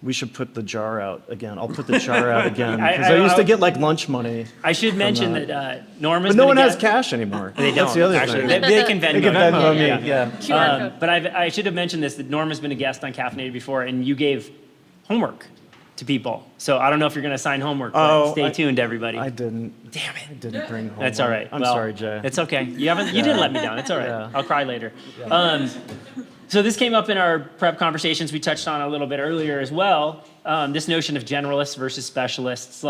Speaker 3: we should put the jar out again. I'll put the jar out again, because I used to get lunch money.
Speaker 2: I should mention that Norm has
Speaker 3: But no one has cash anymore.
Speaker 2: They don't.
Speaker 3: That's the other
Speaker 2: actually.
Speaker 3: thing.
Speaker 2: They can Venmo.
Speaker 3: They can Venmo me, yeah.
Speaker 6: QR code.
Speaker 2: But I should have mentioned this, that Norm has been a guest on Caffeinated before, and you gave homework to people. So I don't know if you're going to assign homework, but stay tuned, everybody.
Speaker 3: I didn't.
Speaker 2: Damn it.
Speaker 3: I didn't bring home.
Speaker 2: That's all right.
Speaker 3: I'm sorry, Jay.
Speaker 2: It's okay. You didn't let me down. It's all right.
Speaker 3: Yeah.
Speaker 2: I'll cry later. So this came up in our prep conversations we touched on a little bit earlier as well. This notion of generalists versus specialists.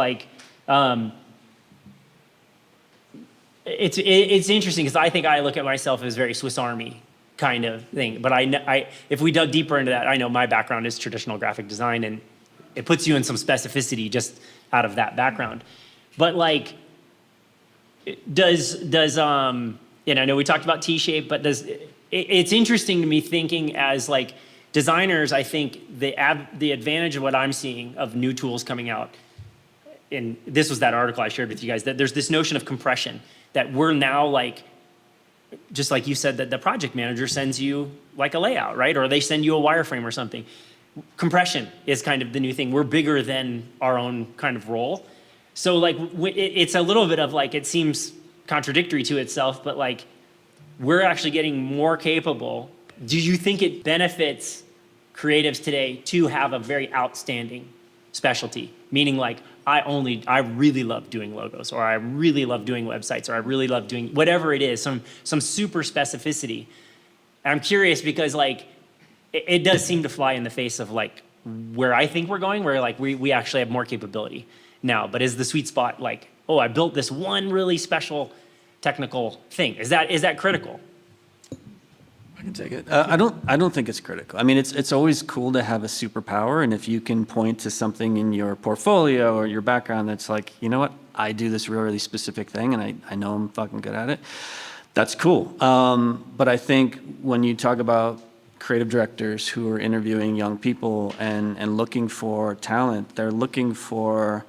Speaker 2: It's interesting, because I think I look at myself as very Swiss Army kind of thing. But if we dug deeper into that, I know my background is traditional graphic design, and it puts you in some specificity just out of that background. But like, and I know we talked about T-shape, but it's interesting to me thinking as like designers, I think the advantage of what I'm seeing of new tools coming out, and this was that article I shared with you guys, that there's this notion of compression, that we're now like, just like you said, that the project manager sends you like a layout, right? Or they send you a wireframe or something. Compression is kind of the new thing. We're bigger than our own kind of role. So like, it's a little bit of like, it seems contradictory to itself, but like, we're actually getting more capable. Do you think it benefits creatives today to have a very outstanding specialty? Meaning like, I really love doing logos, or I really love doing websites, or I really love doing whatever it is, some super specificity. I'm curious because like, it does seem to fly in the face of like where I think we're going, where like we actually have more capability now. But is the sweet spot like, oh, I built this one really special technical thing? Is that critical?
Speaker 4: I can take it. I don't think it's critical. I mean, it's always cool to have a superpower, and if you can point to something in your portfolio or your background that's like, you know what, I do this really specific thing, and I know I'm fucking good at it. That's cool. But I think when you talk about creative directors who are interviewing young people and looking for talent, they're looking for,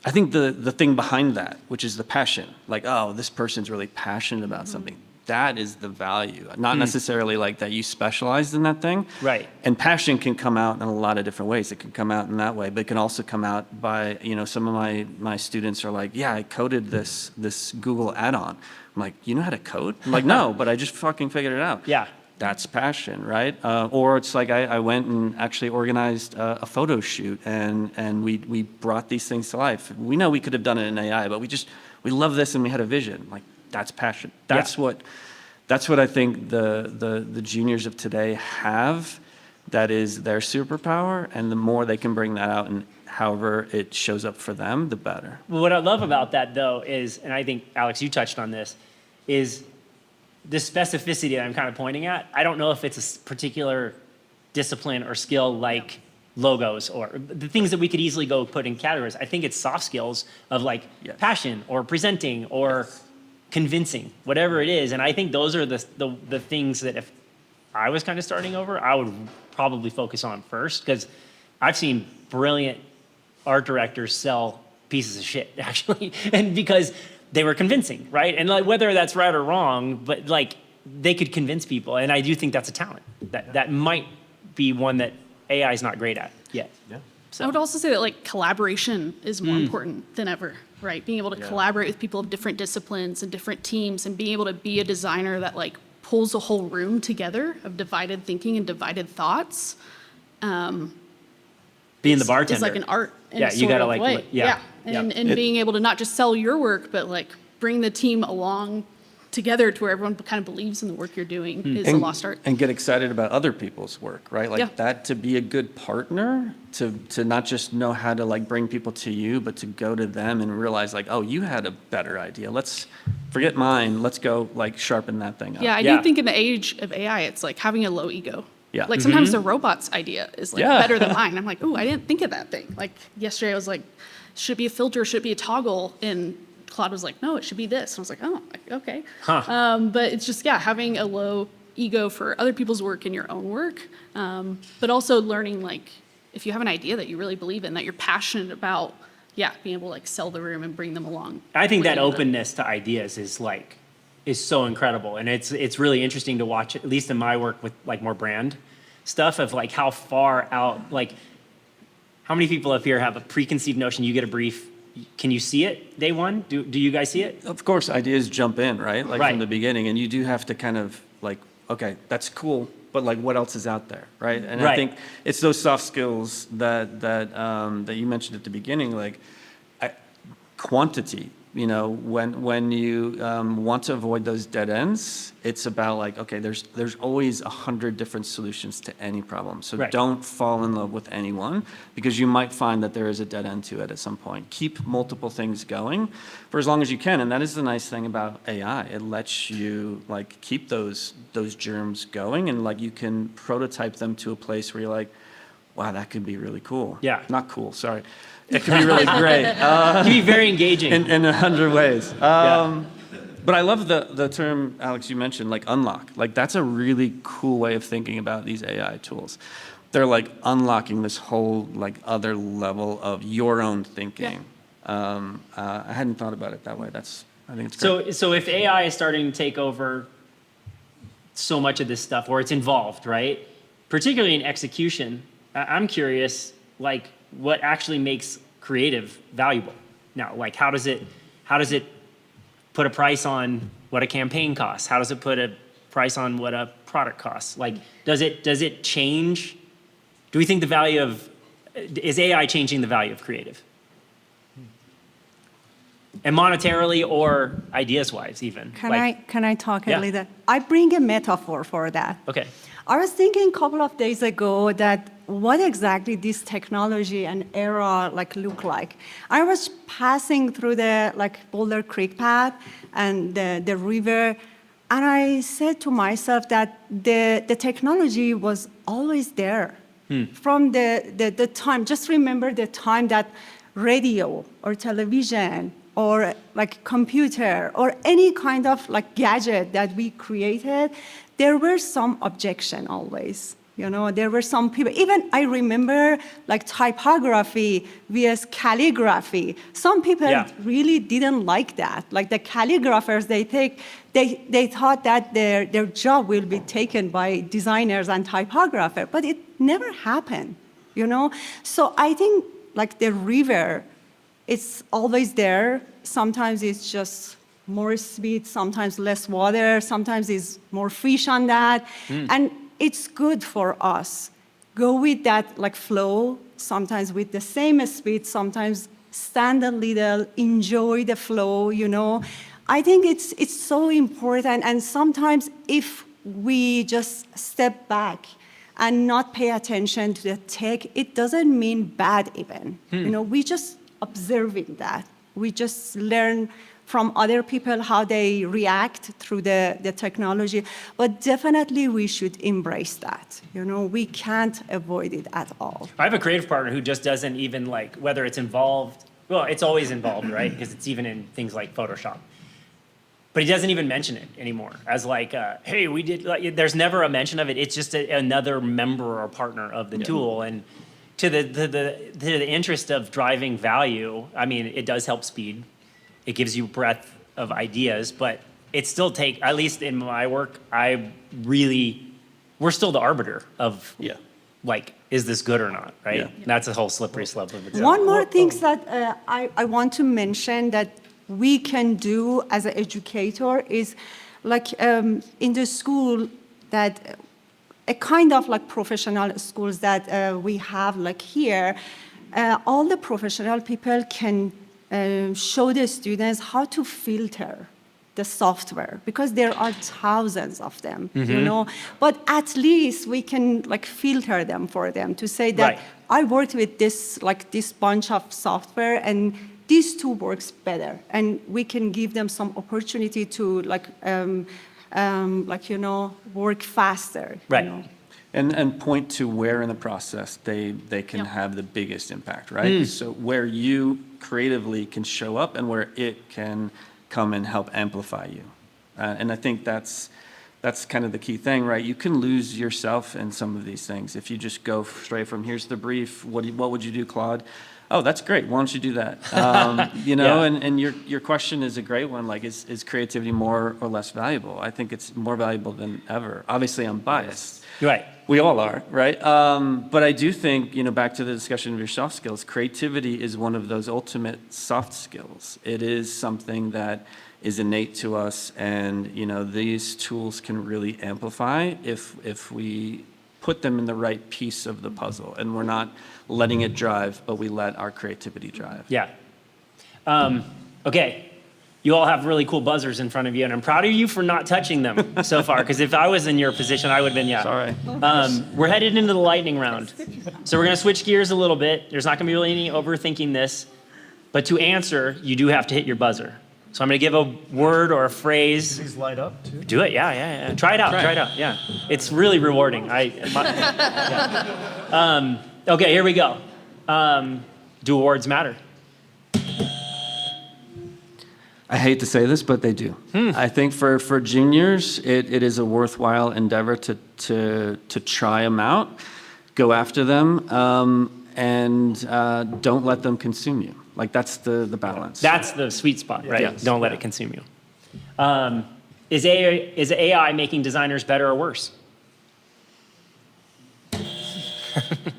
Speaker 4: I think the thing behind that, which is the passion. Like, oh, this person's really passionate about something. That is the value, not necessarily like that you specialized in that thing.
Speaker 2: Right.
Speaker 4: And passion can come out in a lot of different ways. It can come out in that way, but it can also come out by, some of my students are like, yeah, I coded this Google add-on. I'm like, you know how to code? I'm like, no, but I just fucking figured it out.
Speaker 2: Yeah.
Speaker 4: That's passion, right? Or it's like I went and actually organized a photo shoot and we brought these things to life. We know we could have done it in AI, but we love this and we had a vision. Like, that's passion. That's what I think the juniors of today have. That is their superpower, and the more they can bring that out and however it shows up for them, the better.
Speaker 2: Well, what I love about that though is, and I think Alex, you touched on this, is the specificity that I'm kind of pointing at. I don't know if it's a particular discipline or skill like logos or the things that we could easily go put in categories. I think it's soft skills of like passion or presenting or convincing, whatever it is. And I think those are the things that if I was kind of starting over, I would probably focus on first, because I've seen brilliant art directors sell pieces of shit actually, and because they were convincing, right? And like, whether that's right or wrong, but like they could convince people. And I do think that's a talent that might be one that AI is not great at yet.
Speaker 3: Yeah.
Speaker 2: So.
Speaker 6: I would also say that like collaboration is more important than ever, right? Being able to collaborate with people of different disciplines and different teams, and being able to be a designer that like pulls a whole room together of divided thinking and divided thoughts.
Speaker 2: Being the bartender.
Speaker 6: It's like an art in
Speaker 2: Yeah,
Speaker 6: a
Speaker 2: you
Speaker 6: sort
Speaker 2: gotta
Speaker 6: of
Speaker 2: like,
Speaker 6: way.
Speaker 2: yeah.
Speaker 6: And being able to not just sell your work, but like bring the team along together to where everyone kind of believes in the work you're doing is a lost art.
Speaker 4: And get excited about other people's work, right? Like that, to be a good partner, to not just know how to like bring people to you, but to go to them and realize like, oh, you had a better idea. Let's forget mine. Let's go like sharpen that thing up.
Speaker 6: Yeah, I do think in the age of AI, it's like having a low ego.
Speaker 4: Yeah.
Speaker 6: Like sometimes the robot's idea is like better than mine. I'm like, oh, I didn't think of that thing. Like yesterday I was like, should it be a filter, should it be a toggle? And Claude was like, no, it should be this. And I was like, oh, okay. But it's just, having a low ego for other people's work and your own work. But also learning, like, if you have an idea that you really believe in, that you're passionate about, being able to like sell the room and bring them along.
Speaker 2: I think that openness to ideas is so incredible. And it's really interesting to watch, at least in my work with like more brand stuff, of like how far out, like how many people up here have a preconceived notion, you get a brief, can you see it day one? Do you guys see it?
Speaker 4: Of course, ideas jump in, right? Like from the beginning, and you do have to kind of like, okay, that's cool, but like what else is out there, right? And I think it's those soft skills that you mentioned at the beginning, like quantity. When you want to avoid those dead ends, it's about like, okay, there's always 100 different solutions to any problem. So don't fall in love with any one, because you might find that there is a dead end to it at some point. Keep multiple things going for as long as you can, and that is the nice thing about AI. It lets you like keep those germs going, and like you can prototype them to a place where you're like, wow, that could be really cool.
Speaker 2: Yeah.
Speaker 4: Not cool, sorry. It could be really great
Speaker 2: It can be very engaging.
Speaker 4: in 100 ways.
Speaker 2: Yeah.
Speaker 4: But I love the term, Alex, you mentioned, like unlock. Like that's a really cool way of thinking about these AI tools. They're like unlocking this whole like other level of your own thinking. I hadn't thought about it that way. I think it's great.
Speaker 2: So if AI is starting to take over so much of this stuff, or it's involved, right? Particularly in execution, I'm curious, like, what actually makes creative valuable? Now, like, how does it put a price on what a campaign costs? How does it put a price on what a product costs? Like, does it change? Do we think is AI changing the value of creative? And monetarily or ideas-wise even?
Speaker 5: Can I talk
Speaker 2: Yeah.
Speaker 5: a little? I bring a metaphor for that.
Speaker 2: Okay.
Speaker 5: I was thinking a couple of days ago that what exactly this technology and era like look like. I was passing through the like Boulder Creek path and the river, and I said to myself that the technology was always there from the time. Just remember the time that radio or television or like computer or any kind of like gadget that we created, there were some objection always. You know, there were some people, even I remember like typography vs calligraphy. Some people really didn't like that. Like the calligraphers, they thought that their job will be taken by designers and typographers, but it never happened, you know? So I think like the river, it's always there. Sometimes it's just more speed, sometimes less water, sometimes it's more fish on that. And it's good for us. Go with that like flow, sometimes with the same speed, sometimes stand a little, enjoy the flow, you know. I think it's so important, and sometimes if we just step back and not pay attention to the tech, it doesn't mean bad even. You know, we just observing that. We just learn from other people how they react through the technology. But definitely we should embrace that. You know, we can't avoid it at all.
Speaker 2: I have a creative partner who just doesn't even like, whether it's involved, well, it's always involved, right? Because it's even in things like Photoshop. But he doesn't even mention it anymore as like, hey, we did, like, there's never a mention of it. It's just another member or partner of the tool. And to the interest of driving value, I mean, it does help speed. It gives you breadth of ideas, but it still at least in my work, we're still the arbiter of like, is this good or not, right?
Speaker 4: Yeah.
Speaker 2: That's a whole slippery slope of itself.
Speaker 5: One more thing that I want to mention that we can do as an educator is like in the school that a kind of like professional schools that we have like here, all the professional people can show the students how to filter the software because there are thousands of them, you know. But at least we can like filter them for them to say that I worked with this bunch of software and these two works better, and we can give them some opportunity to work faster.
Speaker 2: Right.
Speaker 5: You know?
Speaker 4: And point to where in the process they can have the biggest impact, right? So where you creatively can show up and where it can come and help amplify you. And I think that's kind of the key thing, right? You can lose yourself in some of these things if you just go straight from here's the brief, what would you do, Claude? Oh, that's great. Why don't you do that? You know, and your question is a great one. Like, is creativity more or less valuable? I think it's more valuable than ever. Obviously, I'm biased.
Speaker 2: Right.
Speaker 4: We all are, right? But I do think, you know, back to the discussion of your soft skills, creativity is one of those ultimate soft skills. It is something that is innate to us, and, you know, these tools can really amplify if we put them in the right piece of the puzzle, and we're not letting it drive, but we let our creativity drive.
Speaker 2: Yeah. Okay. You all have really cool buzzers in front of you, and I'm proud of you for not touching them so far, because if I was in your position, I would have been,
Speaker 4: Sorry.
Speaker 2: We're headed into the lightning round. So we're going to switch gears a little bit. There's not going to be really any overthinking this, but to answer, you do have to hit your buzzer. So I'm going to give a word or a phrase.
Speaker 3: These light up too?
Speaker 2: Do it, yeah. Try it out, yeah. It's really rewarding. Okay, here we go. Do awards matter?
Speaker 4: I hate to say this, but they do. I think for juniors, it is a worthwhile endeavor to try them out, go after them, and don't let them consume you. Like that's the balance.
Speaker 2: That's the sweet spot, right?
Speaker 4: Yes.
Speaker 2: Don't let it consume you. Is AI making designers better or worse?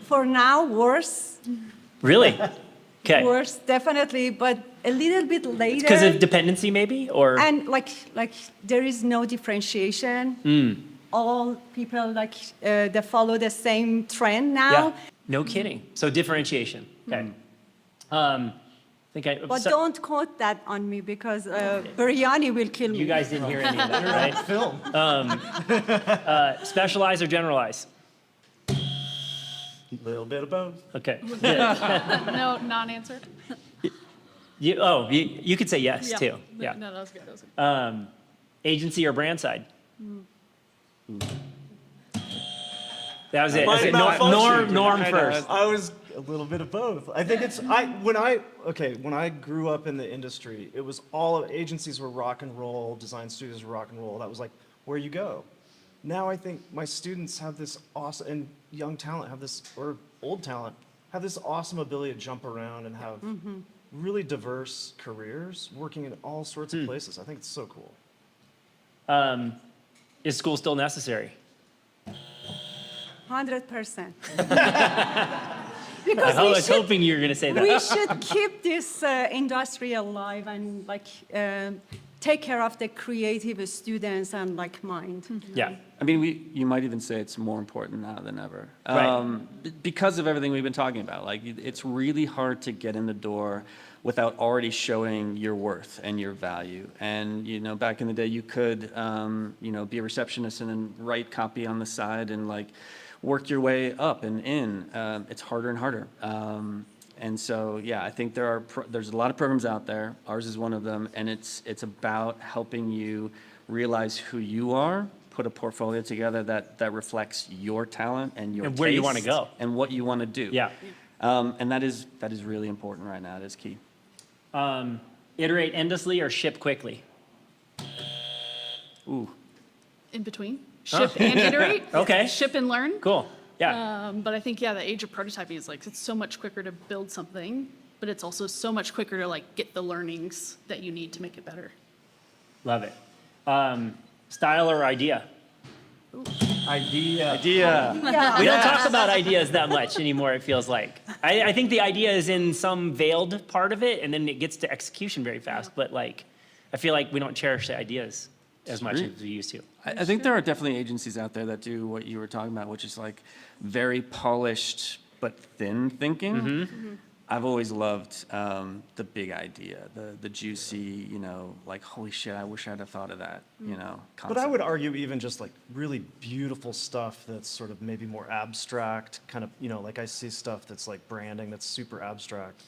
Speaker 5: For now, worse.
Speaker 2: Really? Okay.
Speaker 5: Worse, definitely, but a little bit later.
Speaker 2: Because of dependency, maybe, or
Speaker 5: And like there is no differentiation. All people they follow the same trend now.
Speaker 2: yeah, no kidding. So differentiation. Okay.
Speaker 5: But don't quote that on me because Biryani will kill me.
Speaker 2: You guys didn't hear any of that, right?
Speaker 3: Film.
Speaker 2: Specialize or generalize?
Speaker 3: Little bit of both.
Speaker 2: Okay.
Speaker 6: No, non-answer.
Speaker 2: You could say yes too. Yeah.
Speaker 6: No, that was good. That was good.
Speaker 2: Agency or brand side? That was it.
Speaker 3: Might
Speaker 2: Is it
Speaker 3: malfunction.
Speaker 2: norm first?
Speaker 3: I was a little bit of both. I think it's when I grew up in the industry, it was all agencies were rock and roll, design studios were rock and roll. That was like where you go. Now I think my students have this awesome, and young talent have this, or old talent have this awesome ability to jump around and have really diverse careers, working in all sorts of places. I think it's so cool.
Speaker 2: Is school still necessary?
Speaker 5: 100%.
Speaker 2: I
Speaker 5: Because
Speaker 2: was hoping you were going to say that.
Speaker 5: we should keep this industry alive and take care of the creative students and mind.
Speaker 2: Yeah.
Speaker 4: I mean, you might even say it's more important now than ever.
Speaker 2: Right.
Speaker 4: Because of everything we've been talking about. Like, it's really hard to get in the door without already showing your worth and your value. And, back in the day, you could, be a receptionist and then write copy on the side and, work your way up and in. It's harder and harder. And so, yeah, I think there's a lot of programs out there. Ours is one of them, and it's about helping you realize who you are, put a portfolio together that reflects your talent and your
Speaker 2: And where you wanna
Speaker 4: taste
Speaker 2: go.
Speaker 4: and what you want to do.
Speaker 2: Yeah.
Speaker 4: And that is really important right now. It is key.
Speaker 2: Iterate endlessly or ship quickly?
Speaker 4: Ooh.
Speaker 6: In between. Ship and iterate.
Speaker 2: Okay.
Speaker 6: Ship and learn.
Speaker 2: Cool. Yeah.
Speaker 6: But I think, the age of prototyping is it's so much quicker to build something, but it's also so much quicker to get the learnings that you need to make it better.
Speaker 2: Love it. Style or idea?
Speaker 3: Idea.
Speaker 2: We don't talk about ideas that much anymore, it feels like. I think the idea is in some veiled part of it, and then it gets to execution very fast. But I feel like we don't cherish the ideas as much as we used to.
Speaker 4: I think there are definitely agencies out there that do what you were talking about, which is very polished but thin thinking. I've always loved the big idea, the juicy, holy shit, I wish I'd have thought of that, concept.
Speaker 3: But I would argue even just really beautiful stuff that's sort of maybe more abstract, kind of, I see stuff that's branding that's super abstract.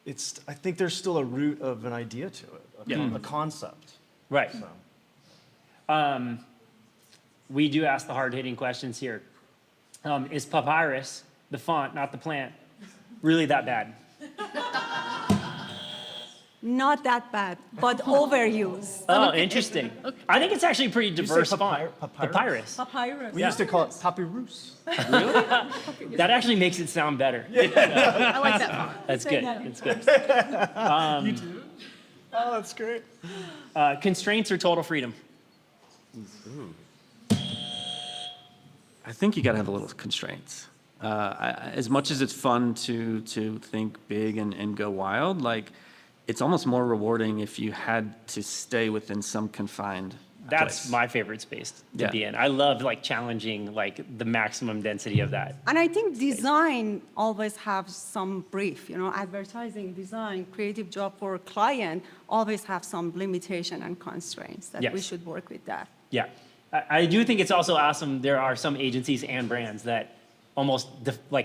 Speaker 3: I think there's still a root of an idea to it, a concept.
Speaker 2: Right.
Speaker 3: So.
Speaker 2: We do ask the hard-hitting questions here. Is papyrus, the font, not the plant, really that bad?
Speaker 5: Not that bad, but overused.
Speaker 2: Oh, interesting. I think it's actually a pretty
Speaker 3: you say
Speaker 2: diverse font.
Speaker 3: papyrus?
Speaker 2: Papyrus.
Speaker 3: We used to call it papyrus.
Speaker 2: That actually makes it sound better.
Speaker 6: I like that font.
Speaker 2: That's good. That's good.
Speaker 3: You do? Oh, that's great.
Speaker 2: Constraints or total freedom?
Speaker 4: I think you got to have a little constraints. As much as it's fun to think big and go wild, it's almost more rewarding if you had to stay within some confined
Speaker 2: That's
Speaker 4: place.
Speaker 2: my favorite space to
Speaker 4: Yeah.
Speaker 2: be in. I love challenging the maximum density of that.
Speaker 5: And I think design always have some brief, advertising, design, creative job for a client always have some limitation and constraints that we
Speaker 2: Yes.
Speaker 5: should work with that.
Speaker 2: Yeah. I do think it's also awesome. There are some agencies and brands that almost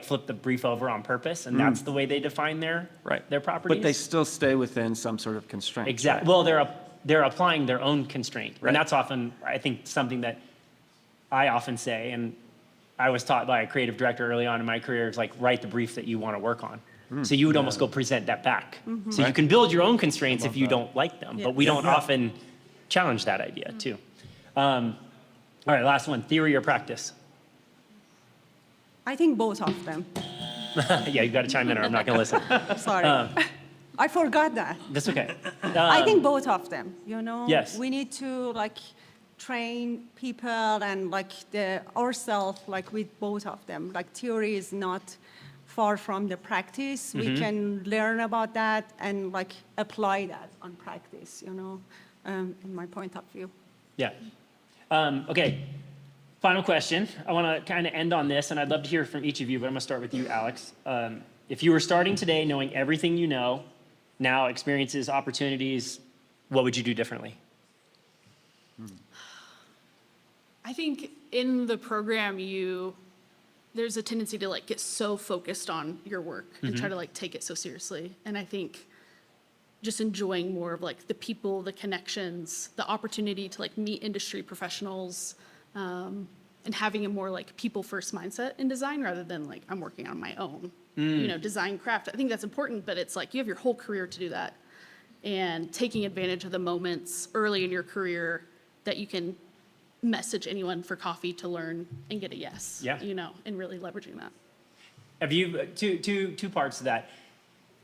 Speaker 2: flip the brief over on purpose, and that's the way they define their properties.
Speaker 4: But they still stay within some sort of constraint.
Speaker 2: Exactly. Well, they're applying their own constraint, and that's often, I think, something that I often say, and I was taught by a creative director early on in my career, is like write the brief that you want to work on. So you would almost go present that back. So you can build your own constraints if you don't like them, but we don't often challenge that idea too. All right, last one, theory or practice?
Speaker 5: I think both of them.
Speaker 2: Yeah, you got to chime in or I'm not going to listen.
Speaker 5: Sorry. I forgot that.
Speaker 2: That's okay.
Speaker 5: I think both of them, you know?
Speaker 2: Yes.
Speaker 5: We need to like train people and like ourselves like with both of them. Like theory is not far from the practice. We can learn about that and like apply that on practice, you know, in my point of view.
Speaker 2: Yeah. Okay. Final question. I want to kind of end on this, and I'd love to hear from each of you, but I'm going to start with you, Alex. If you were starting today knowing everything you know, now experiences, opportunities, what would you do differently?
Speaker 6: I think in the program, there's a tendency to like get so focused on your work and try to like take it so seriously. And I think just enjoying more of like the people, the connections, the opportunity to like meet industry professionals, and having a more like people first mindset in design rather than like I'm working on my own, you know, design craft. I think that's important, but it's like you have your whole career to do that, and taking advantage of the moments early in your career that you can message anyone for coffee to learn and get a yes.
Speaker 2: Yeah.
Speaker 6: You know, and really leveraging that.
Speaker 2: Have you, two parts to that.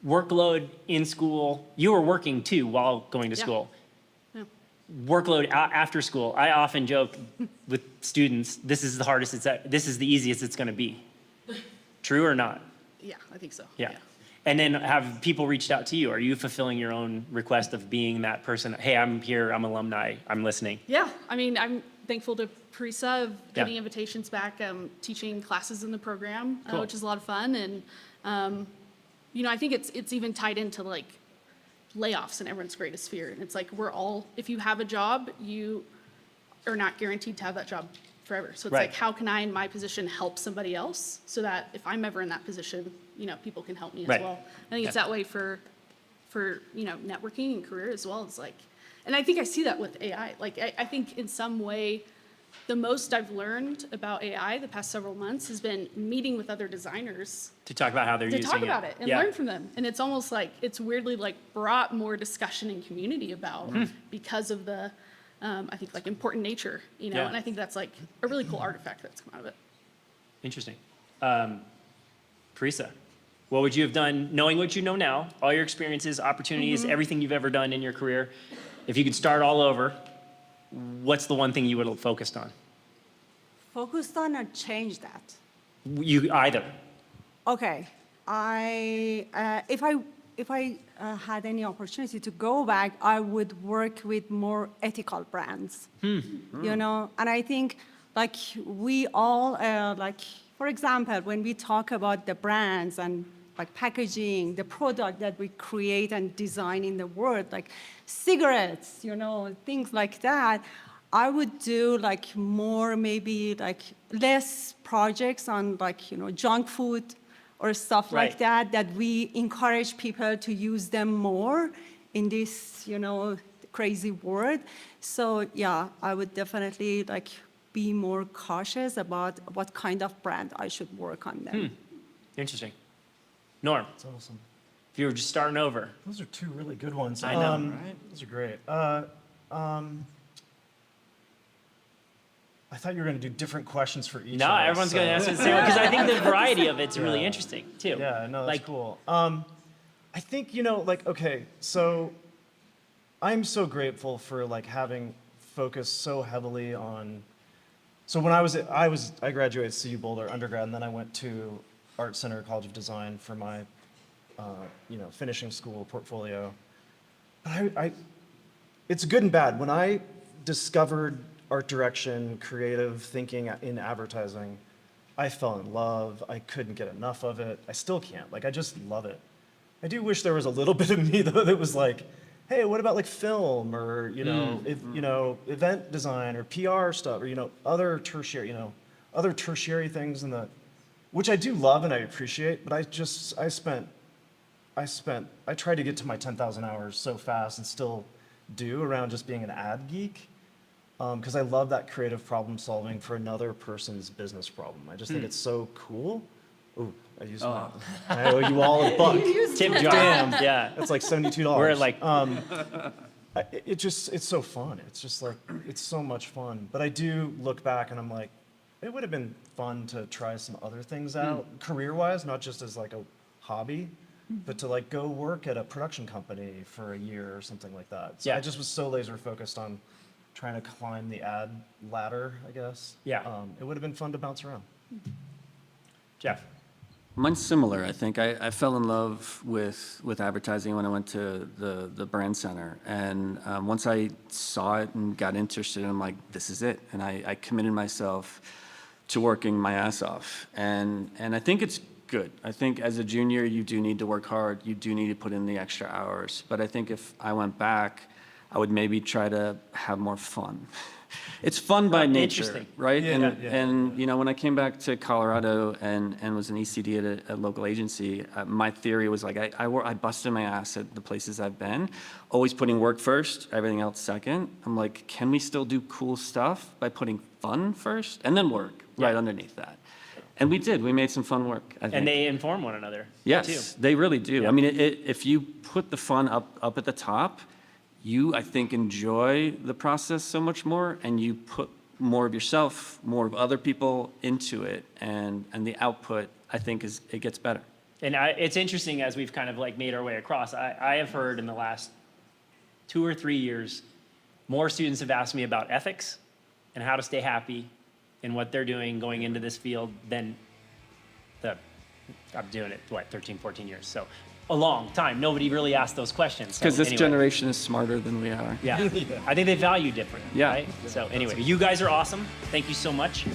Speaker 2: Workload in school, you were working too while going to
Speaker 6: Yeah.
Speaker 2: school.
Speaker 6: Yeah.
Speaker 2: Workload after school. I often joke with students, this is the hardest, this is the easiest it's going to be. True or not?
Speaker 6: Yeah, I think so.
Speaker 2: Yeah. And then have people reached out to you? Are you fulfilling your own request of being that person? Hey, I'm here, I'm alumni, I'm listening.
Speaker 6: Yeah, I mean, I'm thankful to Parisa of
Speaker 2: Yeah.
Speaker 6: getting invitations back, teaching classes in the program,
Speaker 2: Cool.
Speaker 6: which is a lot of fun. And, you know, I think it's even tied into like layoffs in everyone's greatest fear. And it's like if you have a job, you are not guaranteed to have that job forever. So it's
Speaker 2: Right.
Speaker 6: like, how can I in my position help somebody else so that if I'm ever in that position, you know, people can help me
Speaker 2: Right.
Speaker 6: as well. I think it's that way for, you know, networking and career as well. It's like, and I think I see that with AI. Like, I think in some way, the most I've learned about AI the past several months has been meeting with other designers
Speaker 2: To talk about how they're
Speaker 6: to
Speaker 2: using
Speaker 6: talk about it and
Speaker 2: Yeah.
Speaker 6: learn from them. And it's almost like it's weirdly like brought more discussion and community about because of the, I think like important nature, you know.
Speaker 2: Yeah.
Speaker 6: And I think that's like a really cool artifact that's come out of it.
Speaker 2: Interesting. Parisa, what would you have done, knowing what you know now, all your experiences, opportunities, everything you've ever done in your career, if you could start all over, what's the one thing you would have focused on?
Speaker 5: Focused on or change that?
Speaker 2: You either.
Speaker 5: Okay. If I had any opportunity to go back, I would work with more ethical brands. You know, and I think like we all like, for example, when we talk about the brands and like packaging, the product that we create and design in the world, like cigarettes, you know, things like that. I would do like more, maybe like less projects on like, you know, junk food or stuff
Speaker 2: Right.
Speaker 5: like that, that we encourage people to use them more in this, you know, crazy world. So yeah, I would definitely like be more cautious about what kind of brand I should work on them.
Speaker 2: Interesting. Norm,
Speaker 3: That's awesome.
Speaker 2: if you were just starting over.
Speaker 3: Those are two really good ones.
Speaker 2: I know, right?
Speaker 3: Those are great. I thought you were going to do different questions for each.
Speaker 2: No,
Speaker 3: of us,
Speaker 2: everyone's going to
Speaker 3: so-
Speaker 2: answer the same one, because I think the variety of it's really interesting too.
Speaker 3: Yeah, no, that's
Speaker 2: Like,
Speaker 3: cool. I think, you know, like, okay, so I'm so grateful for like having focused so heavily on. So when I graduated CU Boulder undergrad, and then I went to Art Center College of Design for my, you know, finishing school portfolio. But it's good and bad. When I discovered art direction, creative thinking in advertising, I fell in love. I couldn't get enough of it. I still can't. Like, I just love it. I do wish there was a little bit of me though that was like, hey, what about like film or, you know, you know, event design or PR stuff or, you know, other tertiary things which I do love and I appreciate, but I tried to get to my 10,000 hours so fast and still do around just being an ad geek. because I love that creative problem solving for another person's business problem. I just think it's so cool. Ooh, I used my, I owe you all a buck.
Speaker 2: Tip jar.
Speaker 3: Damn.
Speaker 2: Yeah.
Speaker 3: That's like $72.
Speaker 2: We're at like,
Speaker 3: It's so fun. It's just like, it's so much fun. But I do look back and I'm like, it would have been fun to try some other things out, career-wise, not just as like a hobby, but to like go work at a production company for a year or something like that. So
Speaker 2: Yeah.
Speaker 3: I just was so laser focused on trying to climb the ad ladder, I guess.
Speaker 2: Yeah.
Speaker 3: It would have been fun to bounce around.
Speaker 2: Jeff.
Speaker 4: Mine's similar. I think I fell in love with advertising when I went to the brand center, and once I saw it and got interested, I'm like, this is it, and I committed myself to working my ass off, and I think it's good. I think as a junior, you do need to work hard. You do need to put in the extra hours. But I think if I went back, I would maybe try to have more fun. It's fun by nature,
Speaker 2: Interesting.
Speaker 4: right?
Speaker 3: Yeah,
Speaker 4: And you know, when I came back to Colorado and was an ECD at a local agency, my theory was like I busted my ass at the places I've been, always putting work first, everything else second. I'm like, can we still do cool stuff by putting fun first and then work right underneath that? And we did. We made some fun work, I think.
Speaker 2: And they inform one another.
Speaker 4: Yes,
Speaker 2: Too.
Speaker 4: they really do.
Speaker 2: Yeah.
Speaker 4: I mean, if you put the fun up at the top, you, I think, enjoy the process so much more, and you put more of yourself, more of other people into it, and the output, I think, it gets better.
Speaker 2: And it's interesting as we've kind of like made our way across. I have heard in the last 2 or 3 years, more students have asked me about ethics and how to stay happy in what they're doing going into this field than I'm doing it, 13, 14 years. So a long time. Nobody really asked those questions. So
Speaker 4: Because this
Speaker 2: anyway.
Speaker 4: generation is smarter than we are.
Speaker 2: Yeah. I think they value different.
Speaker 4: Yeah.
Speaker 2: Right? So anyway, you guys are awesome. Thank you so much.